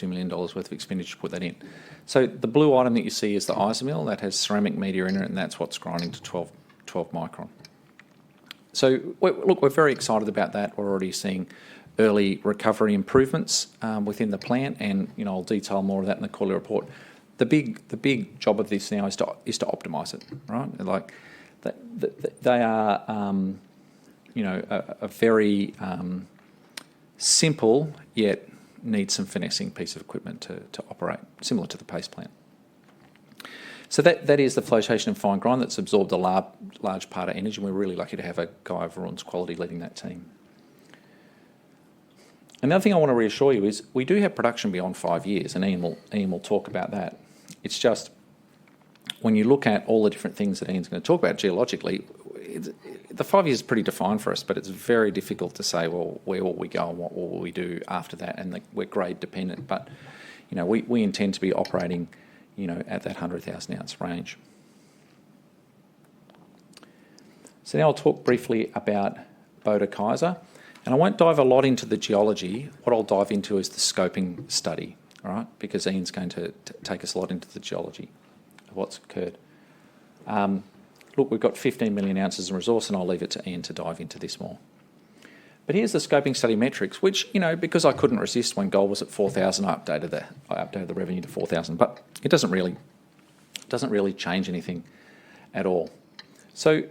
million worth of expenditure to put that in. So the blue item that you see is the isomill that has ceramic media in it, and that's what's grinding to 12 micron. So we're very excited about that. We're already seeing early recovery improvements within the plant, and I'll detail more of that in the quarterly report. The big job of this now is to optimise it, right? Like they are a very simple yet needs some finessing piece of equipment to operate, similar to the paste plant. So that is the flotation and fine grind that's absorbed a large part of energy, and we're really lucky to have a guy of Varun's quality leading that team. Another thing I want to reassure you is we do have production beyond 5 years, and Ian will talk about that. It's just when you look at all the different things that Ian's going to talk about geologically, the 5 years is pretty defined for us, but it's very difficult to say, well, where will we go and what will we do after that? And we're grade dependent, but we intend to be operating at that 100,000 ounce range. So now I'll talk briefly about Boda Kaiser, and I won't dive a lot into the geology. What I'll dive into is the scoping study, all right? Because Ian's going to take us a lot into the geology of what's occurred. Look, we've got 15 million ounces in resource, and I'll leave it to Ian to dive into this more. But here's the scoping study metrics, which, because I couldn't resist when gold was at 4,000, I updated the revenue to 4,000, but it doesn't really change anything at all. So,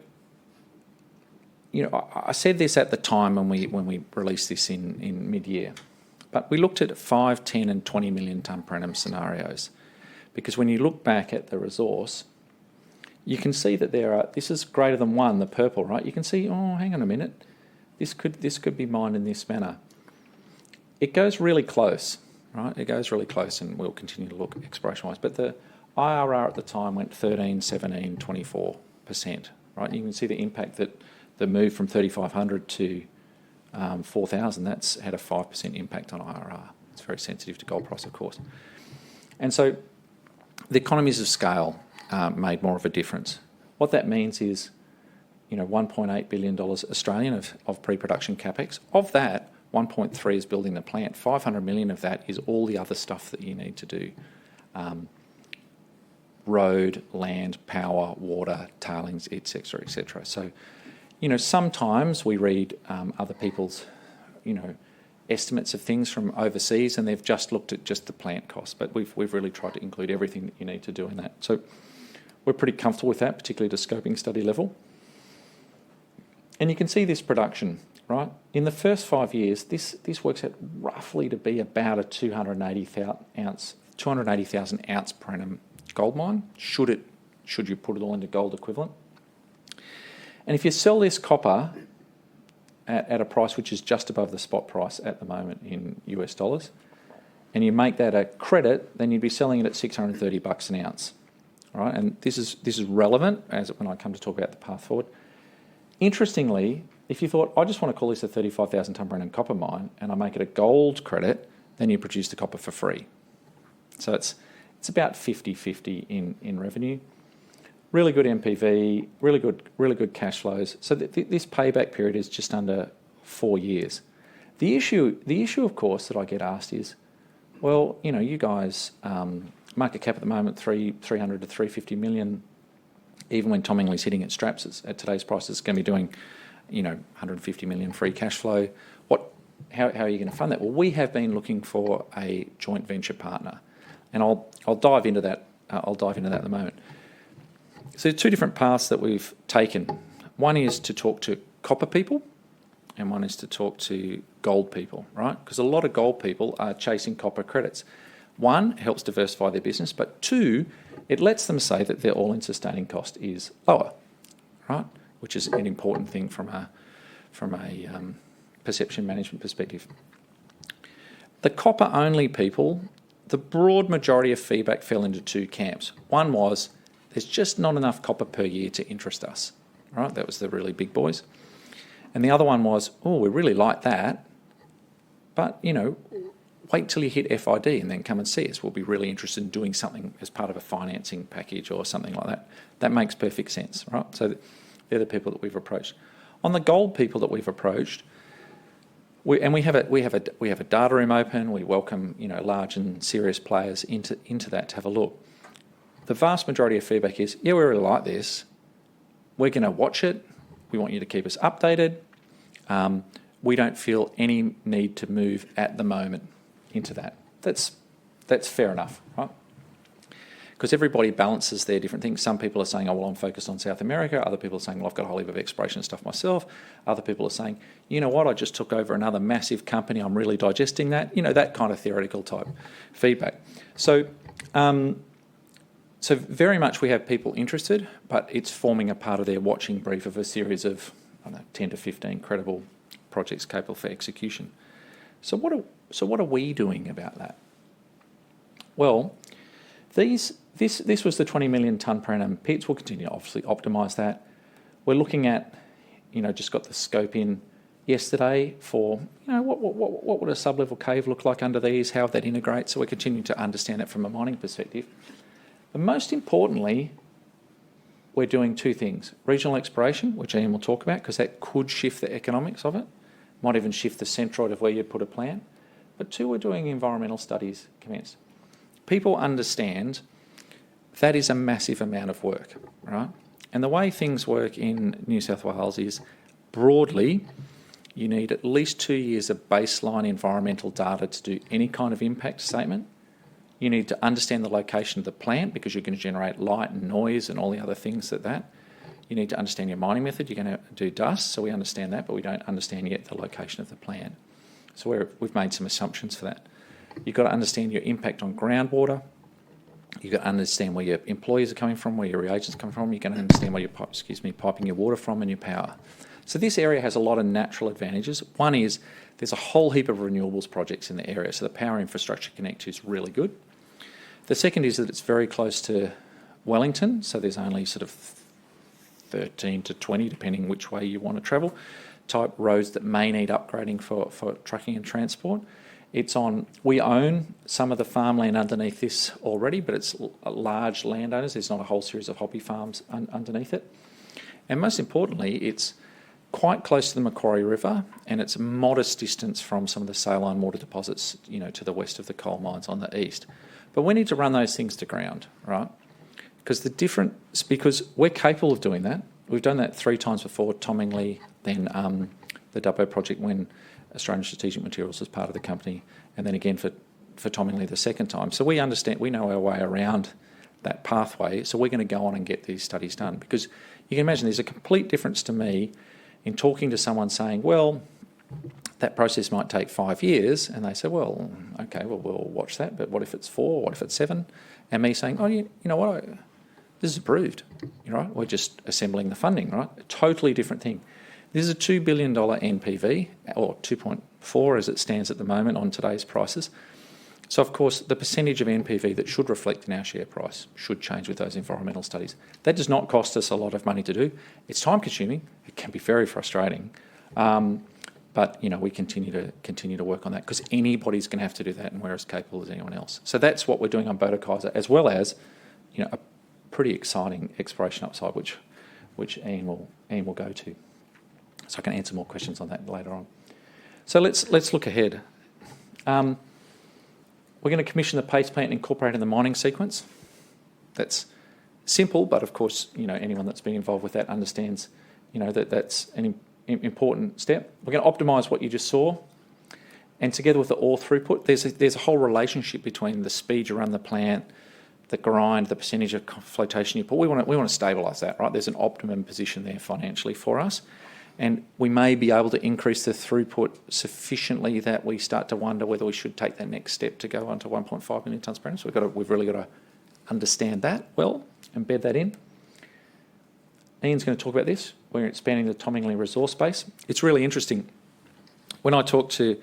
I said this at the time when we released this in mid-year, but we looked at 5, 10 and 20 million tonne per annum scenarios, because when you look back at the resource, you can see that this is greater than 1, the purple, right? You can see, hang on a minute, this could be mined in this manner. It goes really close, right? It goes really close, and we'll continue to look exploration-wise. But the IRR at the time went 13, 17, 24%, right? You can see the impact that the move from 3,500 to 4,000, that's had a 5% impact on IRR. It's very sensitive to gold price, of course. And so the economies of scale made more of a difference. What that means is, $1.8 billion Australian of pre-production capex. Of that, 1.3 is building the plant. 500 million of that is all the other stuff that you need to do. Road, land, power, water, tailings, etc., etc. So, sometimes we read other people's, estimates of things from overseas, and they've just looked at just the plant cost. But we've really tried to include everything that you need to do in that. So we're pretty comfortable with that, particularly at a scoping study level. And you can see this production, right? In the first 5 years, this works out roughly to be about a 280,000 ounce per annum gold mine, should you put it all into gold equivalent. And if you sell this copper at a price which is just above the spot price at the moment in US dollars, and you make that a credit, then you'd be selling it at $630 an ounce, right? And this is relevant when I come to talk about the path forward. Interestingly, if you thought, I just want to call this a 35,000 tonne per annum copper mine, and I make it a gold credit, then you produce the copper for free. So it's about 50-50 in revenue. Really good NPV, really good cash flows. So this payback period is just under 4 years. The issue, of course, that I get asked is, well, you guys, market cap at the moment, 300 to 350 million. Even when Tomingley's hitting its straps at today's price, it's going to be doing, 150 million free cash flow. How are you going to fund that? Well, we have been looking for a joint venture partner, and I'll dive into that. I'll dive into that in a moment. So there are two different paths that we've taken. One is to talk to copper people, and one is to talk to gold people, right? Because a lot of gold people are chasing copper credits. One, it helps diversify their business, but two, it lets them say that their all-in sustaining cost is lower, right? Which is an important thing from a perception management perspective. The copper-only people, the broad majority of feedback fell into two camps. One was, there's just not enough copper per year to interest us, right? That was the really big boys. And the other one was, oh, we really like that, but, wait till you hit FID and then come and see us. We'll be really interested in doing something as part of a financing package or something like that. That makes perfect sense, right? So they're the people that we've approached. On the gold people that we've approached, we have a data room open. We welcome large and serious players into that to have a look. The vast majority of feedback is, yeah, we really like this. We're going to watch it. We want you to keep us updated. We don't feel any need to move at the moment into that. That's fair enough, right? Because everybody balances their different things. Some people are saying, oh, well, I'm focused on South America. Other people are saying, well, I've got a whole heap of exploration stuff myself. Other people are saying, you know what, I just took over another massive company. I'm really digesting that. That kind of theoretical type feedback. So very much we have people interested, but it's forming a part of their watching brief of a series of, 10 to 15 credible projects capable for execution. So what are we doing about that? Well, this was the 20 million tonne per annum pits. We'll continue to obviously optimise that. We're looking at, just got the scope in yesterday for, what would a sub-level cave look like under these? How would that integrate? So we're continuing to understand that from a mining perspective. But most importantly, we're doing two things. Regional exploration, which Ian will talk about, because that could shift the economics of it. Might even shift the centroid of where you put a plant. But two, we're doing environmental studies commenced. People understand that is a massive amount of work, right? And the way things work in New South Wales is, broadly, you need at least 2 years of baseline environmental data to do any kind of impact statement. You need to understand the location of the plant because you're going to generate light and noise and all the other things that. You need to understand your mining method. You're going to do dust, so we understand that, but we don't understand yet the location of the plant. So we've made some assumptions for that. You've got to understand your impact on groundwater. You've got to understand where your employees are coming from, where your reagents come from. You've got to understand where you're piping your water from and your power. So this area has a lot of natural advantages. One is there's a whole heap of renewables projects in the area, so the power infrastructure connect is really good. The second is that it's very close to Wellington, so there's only sort of 13 to 20, depending which way you want to travel, type roads that may need upgrading for trucking and transport. We own some of the farmland underneath this already, but it's large landowners. There's not a whole series of hobby farms underneath it. And most importantly, it's quite close to the Macquarie River, and it's a modest distance from some of the saline water deposits, to the west of the coal mines on the east. But we need to run those things to ground, right? Because we're capable of doing that. We've done that 3 times before, Tomingley, then the Dubbo project when Australian Strategic Materials was part of the company, and then again for Tomingley the second time. So we know our way around that pathway, so we're going to go on and get these studies done. Because you can imagine there's a complete difference to me in talking to someone saying, well, that process might take 5 years, and they say, well, okay, well, we'll watch that, but what if it's 4, what if it's 7? And me saying, oh, you know what, this is approved, right? We're just assembling the funding, right? A totally different thing. This is a $2 billion NPV, or 2.4 as it stands at the moment on today's prices. So, of course, the percentage of NPV that should reflect in our share price should change with those environmental studies. That does not cost us a lot of money to do. It's time-consuming. It can be very frustrating. But, we continue to work on that because anybody's going to have to do that, and we're as capable as anyone else. So that's what we're doing on Botokiser, as well as, a pretty exciting exploration upside, which Ian will go to. So I can answer more questions on that later on. So let's look ahead. We're going to commission the paste plant and incorporate in the mining sequence. That's simple, but of course, anyone that's been involved with that understands, that's an important step. We're going to optimise what you just saw, and together with the ore throughput, there's a whole relationship between the speed you run the plant, the grind, the percentage of flotation you put. We want to stabilise that, right? There's an optimum position there financially for us, and we may be able to increase the throughput sufficiently that we start to wonder whether we should take that next step to go on to 1.5 million tonnes per annum. So we've really got to understand that well, embed that in. Ian's going to talk about this. We're expanding the Alkane resource base. It's really interesting. When I talk to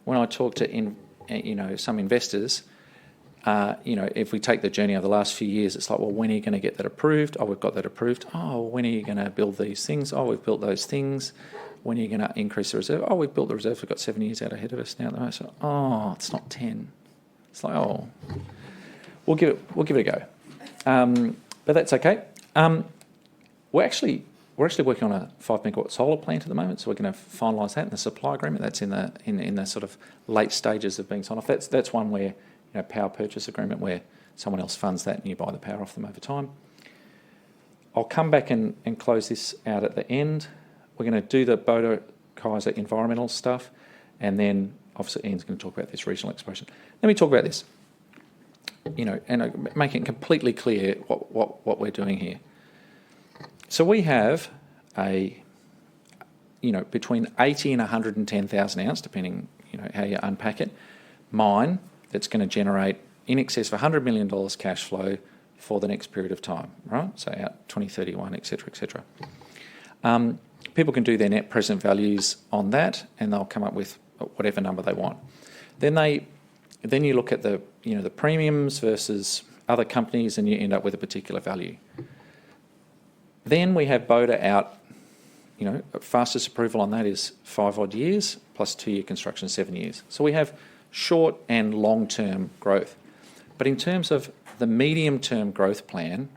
some investors, if we take the journey over the last few years, it's like, well, when are you going to get that approved? Oh, we've got that approved. Oh, when are you going to build these things? Oh, we've built those things. When are you going to increase the reserve? Oh, we've built the reserve. We've got 7 years out ahead of us now. So, oh, it's not 10. It's like, oh, we'll give it a go. But that's okay. We're actually working on a 5 megawatt solar plant at the moment, so we're going to finalise that in the supply agreement. That's in the sort of late stages of being signed off. That's one where power purchase agreement where someone else funds that and you buy the power off them over time. I'll come back and close this out at the end. We're going to do the Boda Kaiser environmental stuff, and then obviously Ian's going to talk about this regional exploration. Let me talk about this, and make it completely clear what we're doing here. So we have between 80 and 110,000 ounce, depending how you unpack it, mine that's going to generate in excess of $100 million cash flow for the next period of time, right? So out 2031, et cetera. People can do their net present values on that, and they'll come up with whatever number they want. Then you look at the premiums versus other companies, and you end up with a particular value. Then we have Boda out. Fastest approval on that is 5 odd years plus 2-year construction, 7 years. So we have short and long-term growth. But in terms of the medium-term growth plan,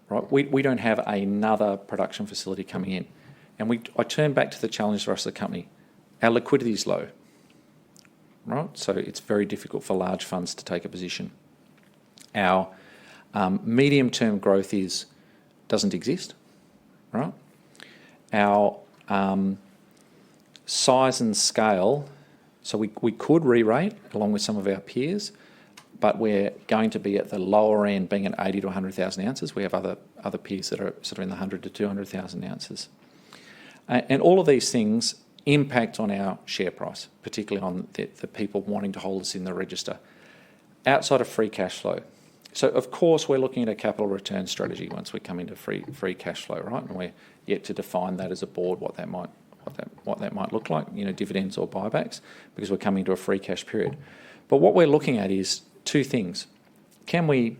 right, we don't have another production facility coming in. And I turn back to the challenge for us as a company. Our liquidity is low, right? So it's very difficult for large funds to take a position. Our medium-term growth doesn't exist, right? Our size and scale, so we could re-rate along with some of our peers, but we're going to be at the lower end, being at 80 to 100,000 ounces. We have other peers that are sort of in the 100 to 200,000 ounces. And all of these things impact on our share price, particularly on the people wanting to hold us in the register. Outside of free cash flow. So, of course, we're looking at a capital return strategy once we come into free cash flow, right? And we're yet to define that as a board, what that might look like, dividends or buybacks, because we're coming to a free cash period. But what we're looking at is two things. Can we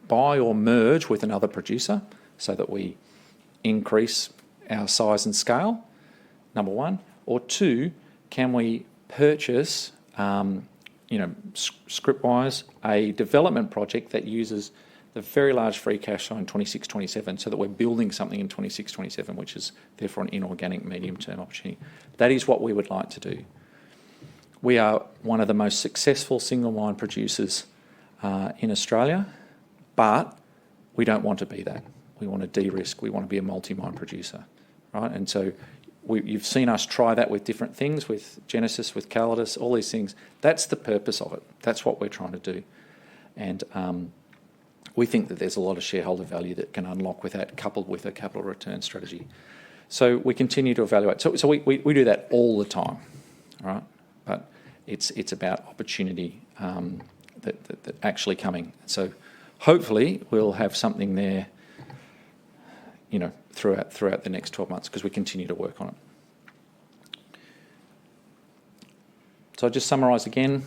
buy or merge with another producer so that we increase our size and scale, number one? Or two, can we purchase, script-wise, a development project that uses the very large free cash flow in 26, 27, so that we're building something in 26, 27, which is therefore an inorganic medium-term opportunity. That is what we would like to do. We are one of the most successful single mine producers in Australia, but we don't want to be that. We want to de-risk. We want to be a multi-mine producer, right? And so you've seen us try that with different things, with Genesis, with Calidus, all these things. That's the purpose of it. That's what we're trying to do. And we think that there's a lot of shareholder value that can unlock with that, coupled with a capital return strategy. So we continue to evaluate. So we do that all the time, right? But it's about opportunity that actually coming. So hopefully we'll have something there, throughout the next 12 months, because we continue to work on it. So I'll just summarise again.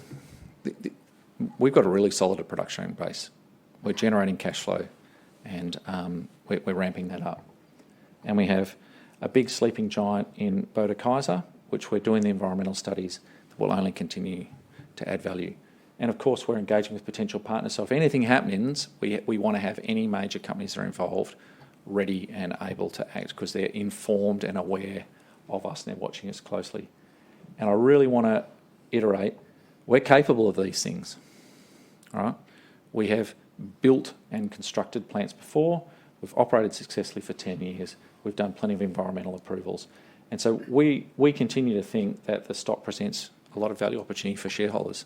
We've got a really solid production base. We're generating cash flow, and we're ramping that up. And we have a big sleeping giant in Boda Kaiser, which we're doing the environmental studies that will only continue to add value. And of course, we're engaging with potential partners. So if anything happens, we want to have any major companies that are involved ready and able to act, because they're informed and aware of us and they're watching us closely. And I really want to iterate, we're capable of these things. All right? We have built and constructed plants before. We've operated successfully for 10 years. We've done plenty of environmental approvals. And so we continue to think that the stock presents a lot of value opportunity for shareholders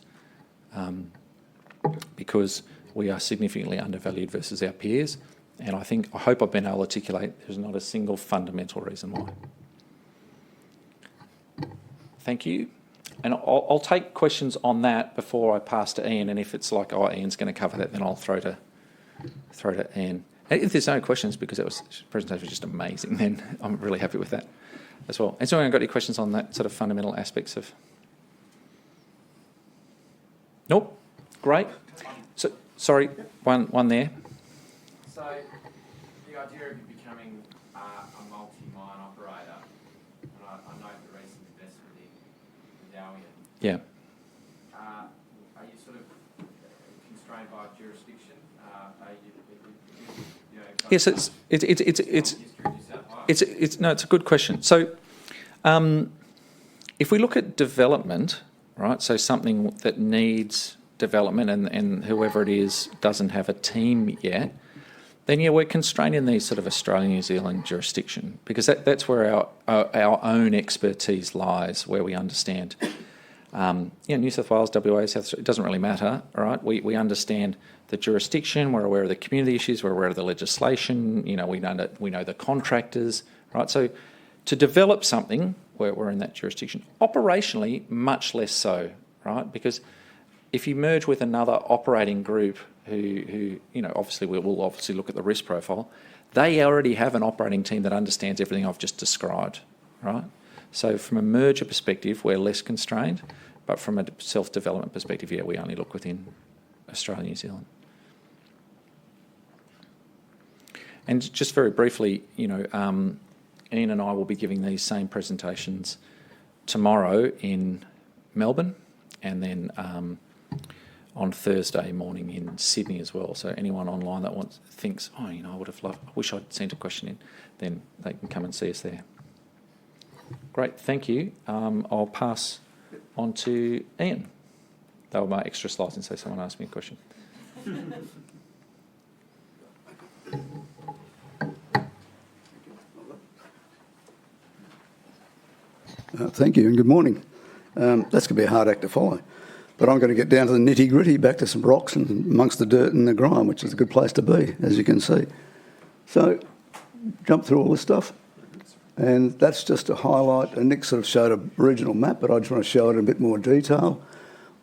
because we are significantly undervalued versus our peers. And I hope I've been able to articulate there's not a single fundamental reason why. Thank you. And I'll take questions on that before I pass to Ian. And if it's like, oh, Ian's going to cover that, then I'll throw to Ian. And if there's no questions, because the presentation was just amazing, then I'm really happy with that as well. Has anyone got any questions on that sort of fundamental aspects of? Nope. Great. So, sorry, one there. So, the idea of you becoming a multi-mine operator, and I note the recent investment in Medallion. Yeah. Are you sort of constrained by jurisdiction? Are you know, Yes, it's a good question. So, if we look at development, right? So something that needs development and whoever it is doesn't have a team yet, then yeah, we're constrained in these sort of Australian, New Zealand jurisdiction because that's where our own expertise lies, where we understand. New South Wales, WA, it doesn't really matter, all right? We understand the jurisdiction, we're aware of the community issues, we're aware of the legislation, we know the contractors, right? So to develop something, we're in that jurisdiction. Operationally, much less so, right? Because if you merge with another operating group who obviously we'll obviously look at the risk profile, they already have an operating team that understands everything I've just described, right? So from a merger perspective, we're less constrained, but from a self-development perspective, yeah, we only look within Australia, New Zealand. And just very briefly, Ian and I will be giving these same presentations tomorrow in Melbourne and then on Thursday morning in Sydney as well. So anyone online that thinks, I wish I'd sent a question in, then they can come and see us there. Great, thank you. I'll pass on to Ian. They were my extra slides in case someone asked me a question. Thank you and good morning. That's going to be a hard act to follow, but I'm going to get down to the nitty-gritty, back to some rocks and amongst the dirt and the grime, which is a good place to be, as you can see. So, jump through all this stuff, and that's just to highlight, and Nick sort of showed a regional map, but I just want to show it in a bit more detail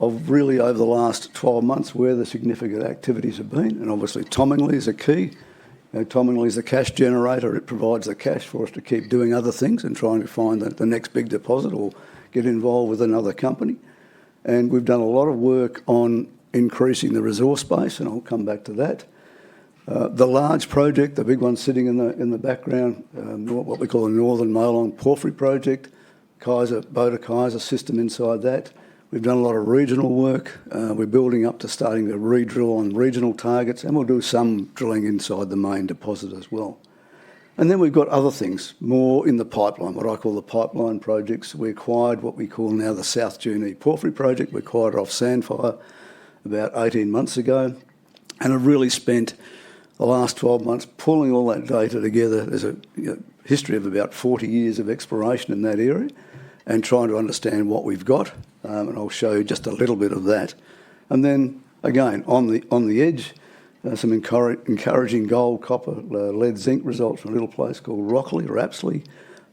of really over the last 12 months where the significant activities have been, and obviously Tomingley is a key. Tomingley is a cash generator. It provides the cash for us to keep doing other things and trying to find the next big deposit or get involved with another company. And we've done a lot of work on increasing the resource base, and I'll come back to that. The large project, the big one sitting in the background, what we call the Northern Molong Porphyry Project, Boda Kaiser system inside that. We've done a lot of regional work. We're building up to starting to re-drill on regional targets, and we'll do some drilling inside the main deposit as well. And then we've got other things, more in the pipeline, what I call the pipeline projects. We acquired what we call now the South Junee Porphyry Project. We acquired it off Sandfire about 18 months ago, and have really spent the last 12 months pulling all that data together. There's a history of about 40 years of exploration in that area and trying to understand what we've got, and I'll show you just a little bit of that. And then, again, on the edge, some encouraging gold, copper, lead, zinc results from a little place called Rockley or Apsley.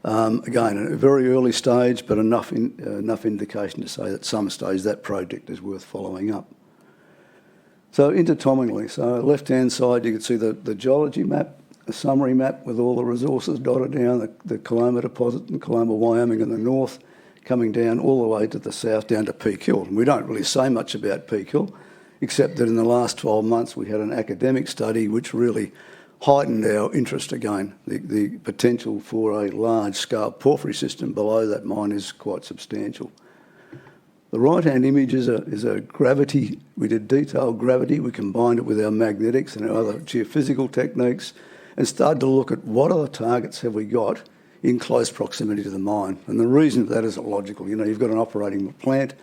Again, at a very early stage, but enough indication to say that at some stage that project is worth following up. So into Tomingley. So left-hand side, you can see the geology map, a summary map with all the resources dotted down, the Coloma deposit in Coloma, Wyoming in the north, coming down all the way to the south, down to Peak Hill. And we don't really say much about Peak Hill, except that in the last 12 months we had an academic study which really heightened our interest again. The potential for a large-scale porphyry system below that mine is quite substantial. The right-hand image is a gravity. We did detailed gravity. We combined it with our magnetics and our other geophysical techniques and started to look at what other targets have we got in close proximity to the mine. And the reason for that is logical. You know, you've got an operating plant.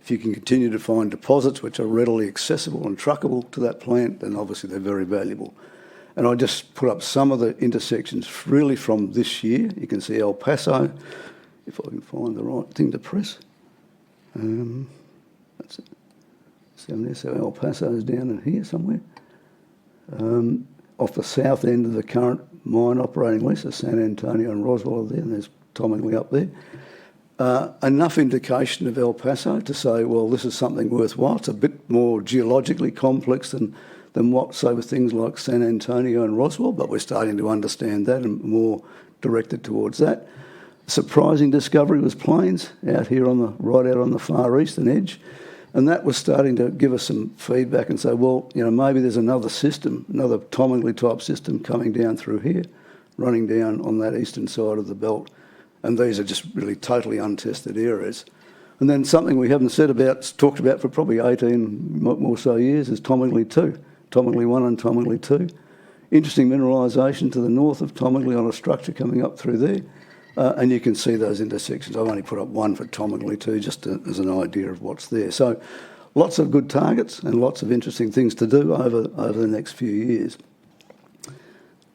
If you can continue to find deposits which are readily accessible and truckable to that plant, then obviously they're very valuable. And I just put up some of the intersections really from this year. You can see El Paso, if I can find the right thing to press. That's it. So El Paso is down in here somewhere. Off the south end of the current mine operating lease, San Antonio and Roswell are there, and there's Tomingley up there. Enough indication of El Paso to say, well, this is something worthwhile. It's a bit more geologically complex than what, say, with things like San Antonio and Roswell, but we're starting to understand that and more directed towards that. Surprising discovery was Plains out here right out on the far eastern edge, and that was starting to give us some feedback and say, well, you know, maybe there's another system, another Tomingley type system coming down through here, running down on that eastern side of the belt. And these are just really totally untested areas. And then something we haven't talked about for probably 18 more so years is Tomingley 2, Tomingley 1 and Tomingley 2. Interesting mineralisation to the north of Tomingley on a structure coming up through there. And you can see those intersections. I've only put up one for Tomingley 2 just as an idea of what's there. So lots of good targets and lots of interesting things to do over the next few years.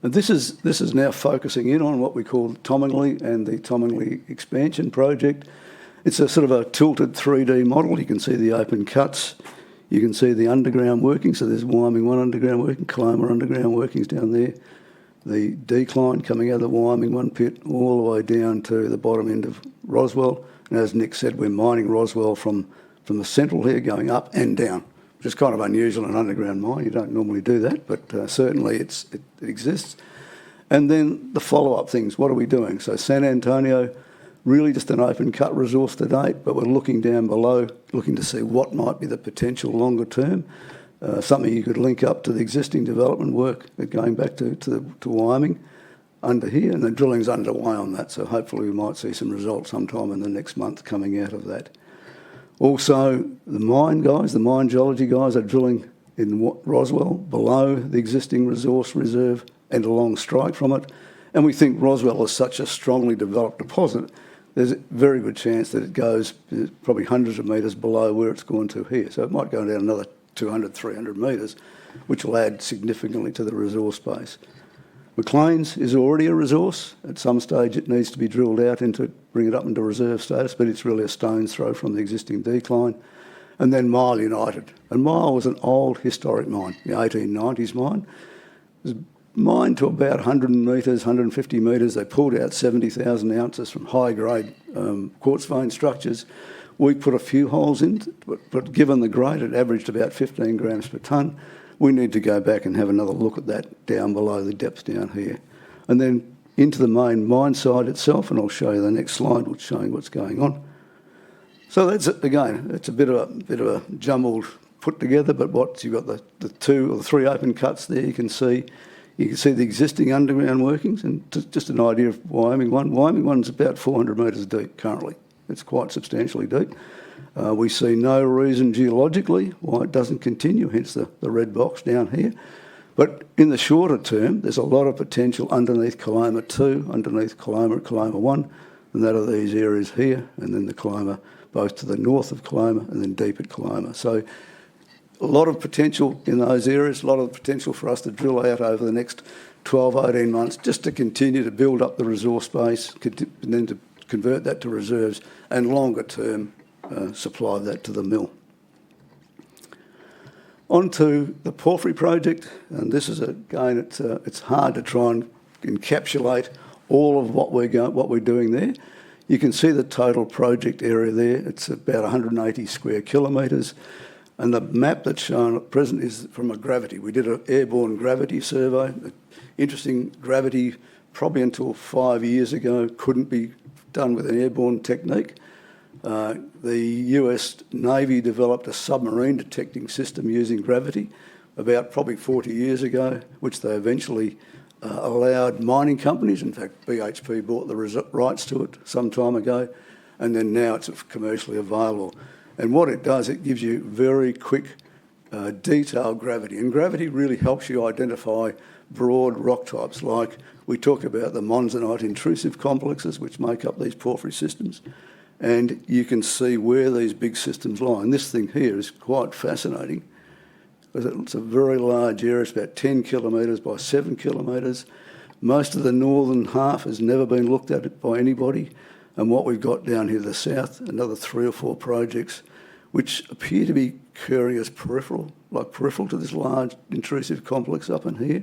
And this is now focusing in on what we call Tomingley and the Tomingley expansion project. It's a sort of a tilted 3D model. You can see the open cuts. You can see the underground workings. So there's Wyoming 1 underground working, Chalmers underground workings down there. The decline coming out of the Wyoming 1 pit all the way down to the bottom end of Roswell. And as Nick said, we're mining Roswell from the central here going up and down, which is kind of unusual in an underground mine. You don't normally do that, but certainly it exists. And then the follow-up things, what are we doing? So San Antonio, really just an open cut resource to date, but we're looking down below, looking to see what might be the potential longer term. Something you could link up to the existing development work, going back to Wyoming under here, and the drilling's underway on that, so hopefully we might see some results sometime in the next month coming out of that. Also, the mine geology guys are drilling in Roswell below the existing resource reserve and along strike from it. And we think Roswell is such a strongly developed deposit, there's a very good chance that it goes probably hundreds of metres below where it's gone to here. So it might go down another 200, 300 metres, which will add significantly to the resource base. McLean's is already a resource. At some stage it needs to be drilled out to bring it up into reserve status, but it's really a stone's throw from the existing decline. And then Mile United. And Mile was an old historic mine, the 1890s mine. It was mined to about 100 metres, 150 metres. They pulled out 70,000 ounces from high-grade quartz vein structures. We put a few holes in, but given the grade, it averaged about 15 grams per tonne. We need to go back and have another look at that down below the depth down here. And then into the main mine site itself, and I'll show you the next slide, which showing what's going on. So that's it again. It's a bit of a jumbled put together, but what you've got the two or the three open cuts there. You can see the existing underground workings, and just an idea of Wyoming 1. Wyoming 1's about 400 metres deep currently. It's quite substantially deep. We see no reason geologically why it doesn't continue, hence the red box down here. But in the shorter term, there's a lot of potential underneath Coloma 2, underneath Coloma 1, and that are these areas here, and then the Coloma both to the north of Coloma and then deep at Coloma. So a lot of potential in those areas, a lot of potential for us to drill out over the next 12, 18 months just to continue to build up the resource base and then to convert that to reserves and longer term supply that to the mill. On to the Porphyry project, and this is again, it's hard to try and encapsulate all of what we're doing there. You can see the total project area there. It's about 180 square kilometres, and the map that's shown at present is from a gravity. We did an airborne gravity survey. Interesting, gravity probably until 5 years ago couldn't be done with an airborne technique. The US Navy developed a submarine detecting system using gravity about probably 40 years ago, which they eventually allowed mining companies. In fact, BHP bought the rights to it some time ago, and then now it's commercially available. And what it does, it gives you very quick, detailed gravity. And gravity really helps you identify broad rock types, like we talk about the monzonite intrusive complexes, which make up these porphyry systems. And you can see where these big systems lie. And this thing here is quite fascinating. It's a very large area. It's about 10 kilometres by 7 kilometres. Most of the northern half has never been looked at by anybody. And what we've got down here to the south, another 3 or 4 projects, which appear to be occurring as peripheral to this large intrusive complex up in here.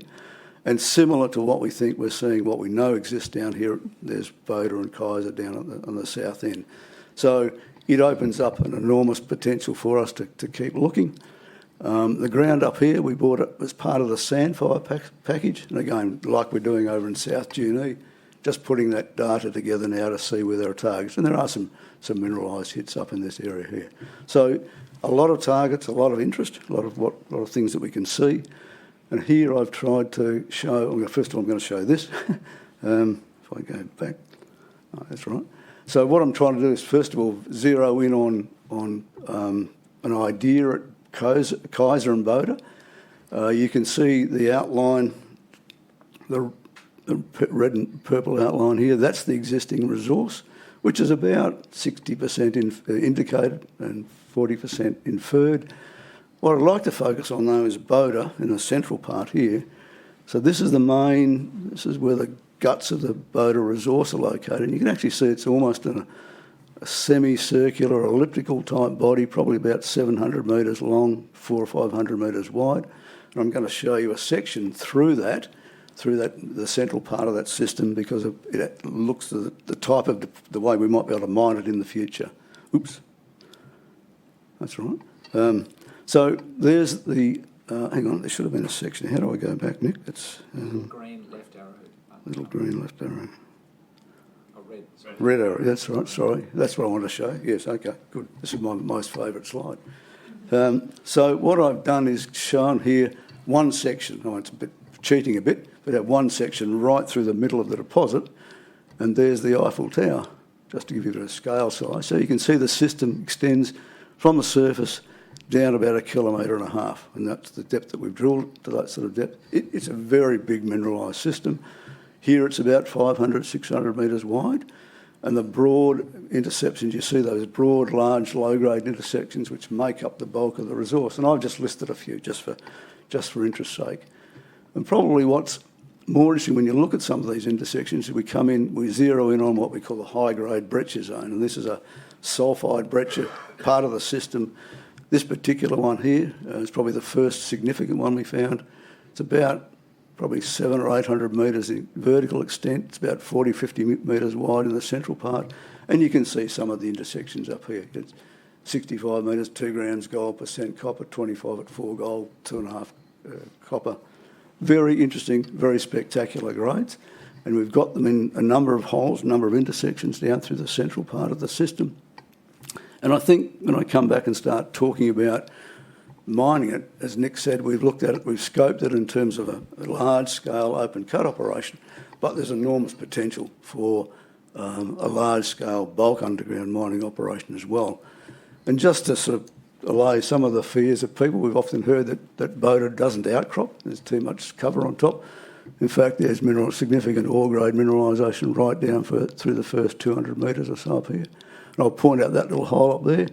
And similar to what we think we're seeing, what we know exists down here, there's Boda and Kaiser down on the south end. So it opens up an enormous potential for us to keep looking. The ground up here, we bought it as part of the Sandfire package. And again, like we're doing over in South Junee, just putting that data together now to see where there are targets. And there are some mineralised hits up in this area here. So a lot of targets, a lot of interest, a lot of things that we can see. And here I've tried to show, first of all I'm going to show this. If I go back, that's right. So what I'm trying to do is first of all zero in on an idea at Kaiser and Boda. You can see the outline, the red and purple outline here, that's the existing resource, which is about 60% indicated and 40% inferred. What I'd like to focus on though is Boda in the central part here. So this is where the guts of the Boda resource are located. And you can actually see it's almost in a semicircular elliptical type body, probably about 700 metres long, 400 or 500 metres wide. And I'm going to show you a section through that, the central part of that system, because it looks to the type of the way we might be able to mine it in the future. Oops. That's right. So there's the, hang on, there should have been a section. How do I go back, Nick? It's Green left arrow. little green left arrow. Oh, red. Red arrow, that's right, sorry. That's what I want to show. Yes, okay, good. This is my most favourite slide. So what I've done is shown here one section. Oh, it's a bit cheating a bit, but have one section right through the middle of the deposit, and there's the Eiffel Tower, just to give you a scale size. So you can see the system extends from the surface down about 1.5 kilometres, and that's the depth that we've drilled to that sort of depth. It's a very big mineralised system. Here it's about 500, 600 metres wide, and the broad intersections, you see those broad, large, low-grade intersections which make up the bulk of the resource. And I've just listed a few just for interest's sake. And probably what's more interesting when you look at some of these intersections is we zero in on what we call the high-grade breccia zone, and this is a sulphide breccia part of the system. This particular one here is probably the first significant one we found. It's about probably 700 or 800 metres in vertical extent. It's about 40, 50 metres wide in the central part. And you can see some of the intersections up here. It's 65 metres, 2 grams gold, % copper, 25 at 4 gold, 2.5 copper. Very interesting, very spectacular grades. And we've got them in a number of holes, a number of intersections down through the central part of the system. And I think when I come back and start talking about mining it, as Nick said, we've looked at it, we've scoped it in terms of a large-scale open cut operation, but there's enormous potential for a large-scale bulk underground mining operation as well. And just to sort of allay some of the fears of people, we've often heard that Boda doesn't outcrop, there's too much cover on top. In fact, there's significant ore-grade mineralisation right down through the first 200 metres or so up here. And I'll point out that little hole up there.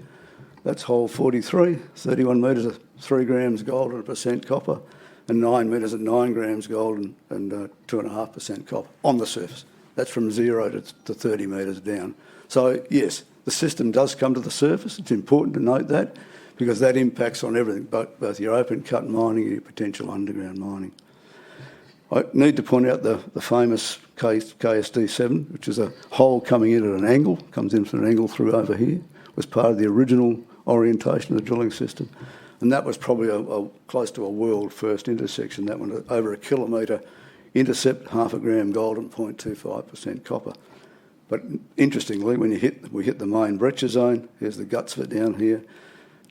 That's hole 43, 31 metres of 3 grams gold and % copper, and 9 metres at 9 grams gold and 2.5% copper on the surface. That's from 0 to 30 metres down. So, yes, the system does come to the surface. It's important to note that because that impacts on everything, both your open cut mining and your potential underground mining. I need to point out the famous KSD7, which is a hole coming in at an angle, comes in from an angle through over here, was part of the original orientation of the drilling system. And that was probably close to a world first intersection, that one, over 1 kilometre intercept, 0.5 gram gold and 0.25% copper. But interestingly, when we hit the main breccia zone, here's the guts of it down here,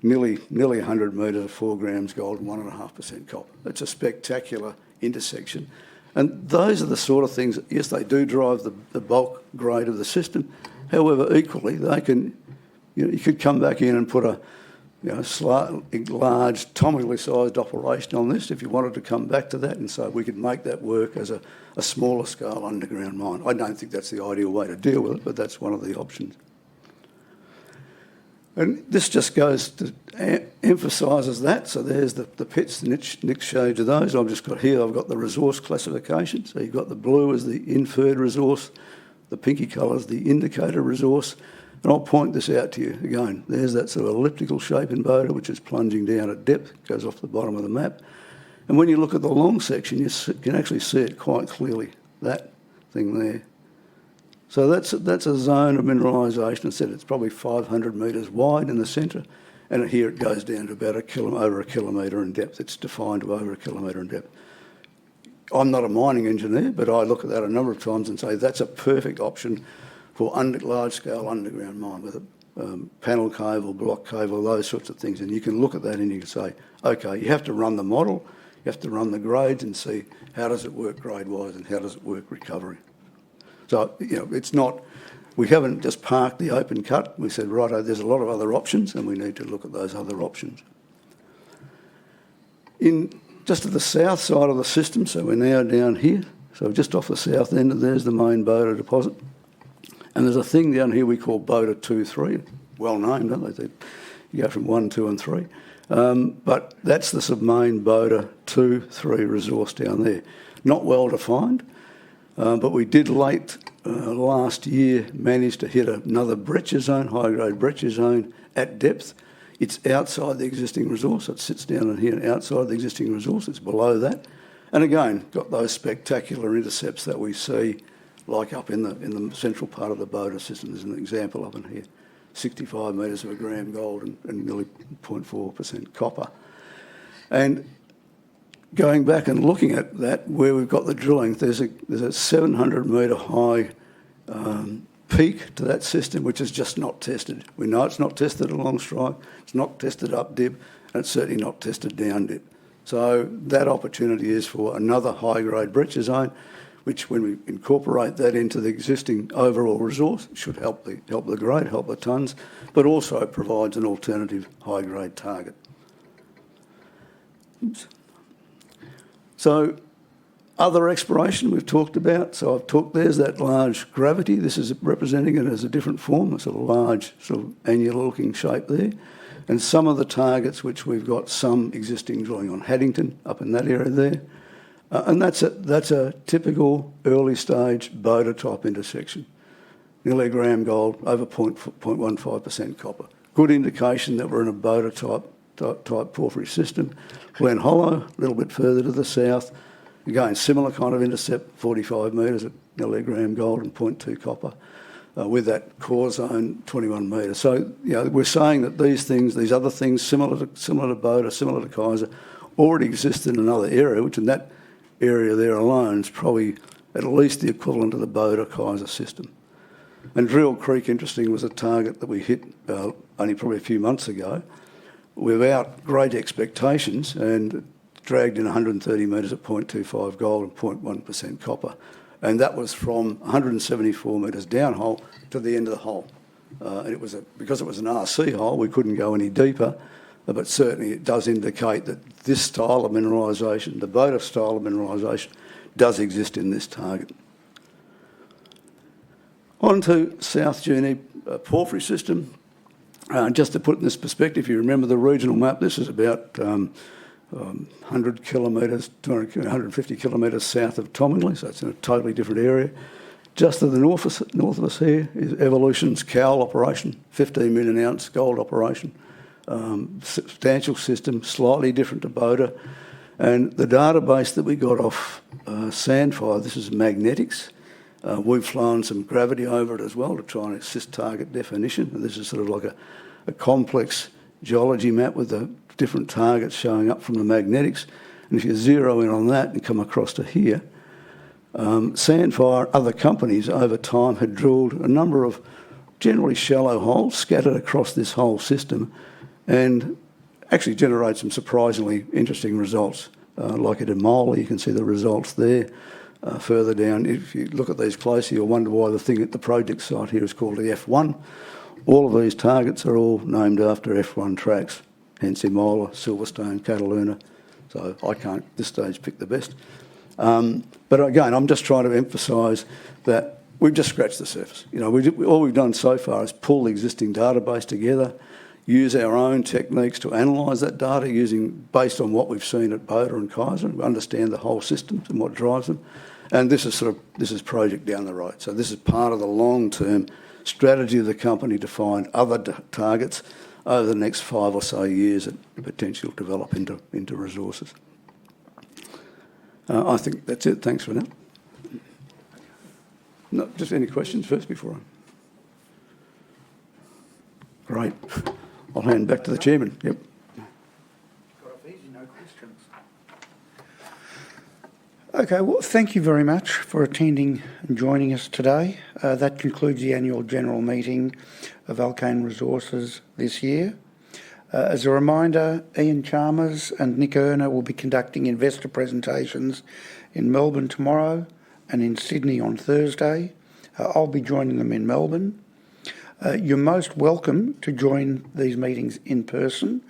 nearly 100 metres of 4 grams gold and 1.5% copper. It's a spectacular intersection. And those are the sort of things, yes, they do drive the bulk grade of the system. However, equally, they can, you could come back in and put a slightly large, tomically sized operation on this, if you wanted to come back to that, and so we could make that work as a smaller scale underground mine. I don't think that's the ideal way to deal with it, but that's one of the options. And this just goes to emphasises that. So there's the pits, Nick showed you those. I've just got here, I've got the resource classification. So you've got the blue as the inferred resource, the pinky colour is the indicator resource. And I'll point this out to you again. There's that sort of elliptical shape in Boda, which is plunging down at depth, goes off the bottom of the map. And when you look at the long section, you can actually see it quite clearly, that thing there. So that's a zone of mineralisation. I said it's probably 500 metres wide in the centre, and here it goes down to about over a kilometre in depth. It's defined to over a kilometre in depth. I'm not a mining engineer, but I look at that a number of times and say that's a perfect option for large-scale underground mine with a panel cave or block cave or those sorts of things. And you can look at that and you can say, okay, you have to run the model, you have to run the grades and see how does it work grade-wise and how does it work recovery. So, it's not, we haven't just parked the open cut. We said, righto, there's a lot of other options and we need to look at those other options. Just to the south side of the system, so we're now down here, so just off the south end, there's the main Boda deposit. And there's a thing down here we call Boda 2-3, well named, don't they? You go from 1, 2 and 3. But that's the main Boda 2-3 resource down there. Not well defined, but we did late last year manage to hit another breccia zone, high-grade breccia zone at depth. It's outside the existing resource. It sits down in here outside the existing resource. It's below that. And again, got those spectacular intercepts that we see like up in the central part of the Boda system. There's an example up in here. 65 metres of a gram gold and nearly 0.4% copper. And going back and looking at that, where we've got the drilling, there's a 700 metre high peak to that system, which is just not tested. We know it's not tested along strike, it's not tested up dip, and it's certainly not tested down dip. So that opportunity is for another high-grade breccia zone, which when we incorporate that into the existing overall resource, should help the grade, help the tonnes, but also provides an alternative high-grade target. Oops. So other exploration we've talked about. So there's that large gravity. This is representing it as a different form. It's a large sort of annular-looking shape there. And some of the targets which we've got some existing drilling on Haddington, up in that area there. And that's a typical early-stage Boda type intersection. Nearly a gram gold, over 0.15% copper. Good indication that we're in a Boda type porphyry system. Glen Hollow, a little bit further to the south. Again, similar kind of intercept, 45 metres at nearly a gram gold and 0.2 copper, with that core zone 21 metres. So, we're saying that these other things, similar to Boda, similar to Kaiser, already exist in another area, which in that area there alone is probably at least the equivalent of the Boda Kaiser system. And Drill Creek, interesting, was a target that we hit only probably a few months ago without great expectations and dragged in 130 metres at 0.25 gold and 0.1% copper. And that was from 174 metres downhole to the end of the hole. Because it was an RC hole, we couldn't go any deeper, but certainly it does indicate that this style of mineralisation, the Boda style of mineralisation, does exist in this target. On to South Junee porphyry system. Just to put in this perspective, you remember the regional map, this is about 100 kilometres, 150 kilometres south of Tomingley, so it's in a totally different area. Just to the north of us here is Evolution's Cowal operation, 15 million ounce gold operation. Substantial system, slightly different to Boda. And the database that we got off Sandfire, this is magnetics. We've flown some gravity over it as well to try and assist target definition. And this is sort of like a complex geology map with the different targets showing up from the magnetics. And if you zero in on that and come across to here, Sandfire, other companies over time had drilled a number of generally shallow holes scattered across this whole system and actually generate some surprisingly interesting results. Like at Emola, you can see the results there. Further down, if you look at these closely, you'll wonder why the thing at the project site here is called the F1. All of these targets are all named after F1 tracks. hence Imola, Silverstone, Cataluna. So I can't at this stage pick the best. But again, I'm just trying to emphasise that we've just scratched the surface. You know, all we've done so far is pull the existing database together, use our own techniques to analyse that data based on what we've seen at Boda and Kaiser, and understand the whole systems and what drives them. And this is project down the road. So this is part of the long-term strategy of the company to find other targets over the next 5 or so years that potentially develop into resources. I think that's it. Thanks for that. No, just any questions first before I... Great. I'll hand back to the chairman. Yep. No questions. Okay, well, thank you very much for attending and joining us today. That concludes the annual general meeting of Alkane Resources this year. As a reminder, Ian Chalmers and Nick Erner will be conducting investor presentations in Melbourne tomorrow and in Sydney on Thursday. I'll be joining them in Melbourne. You're most welcome to join these meetings in person,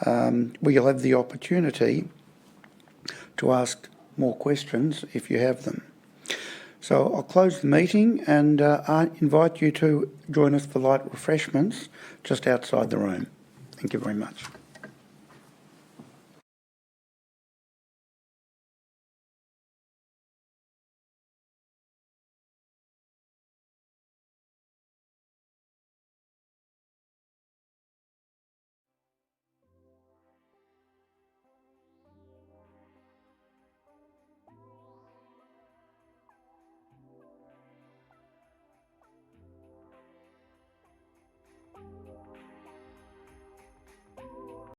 where you'll have the opportunity to ask more questions if you have them. So I'll close the meeting and I invite you to join us for light refreshments just outside the room. Thank you very much.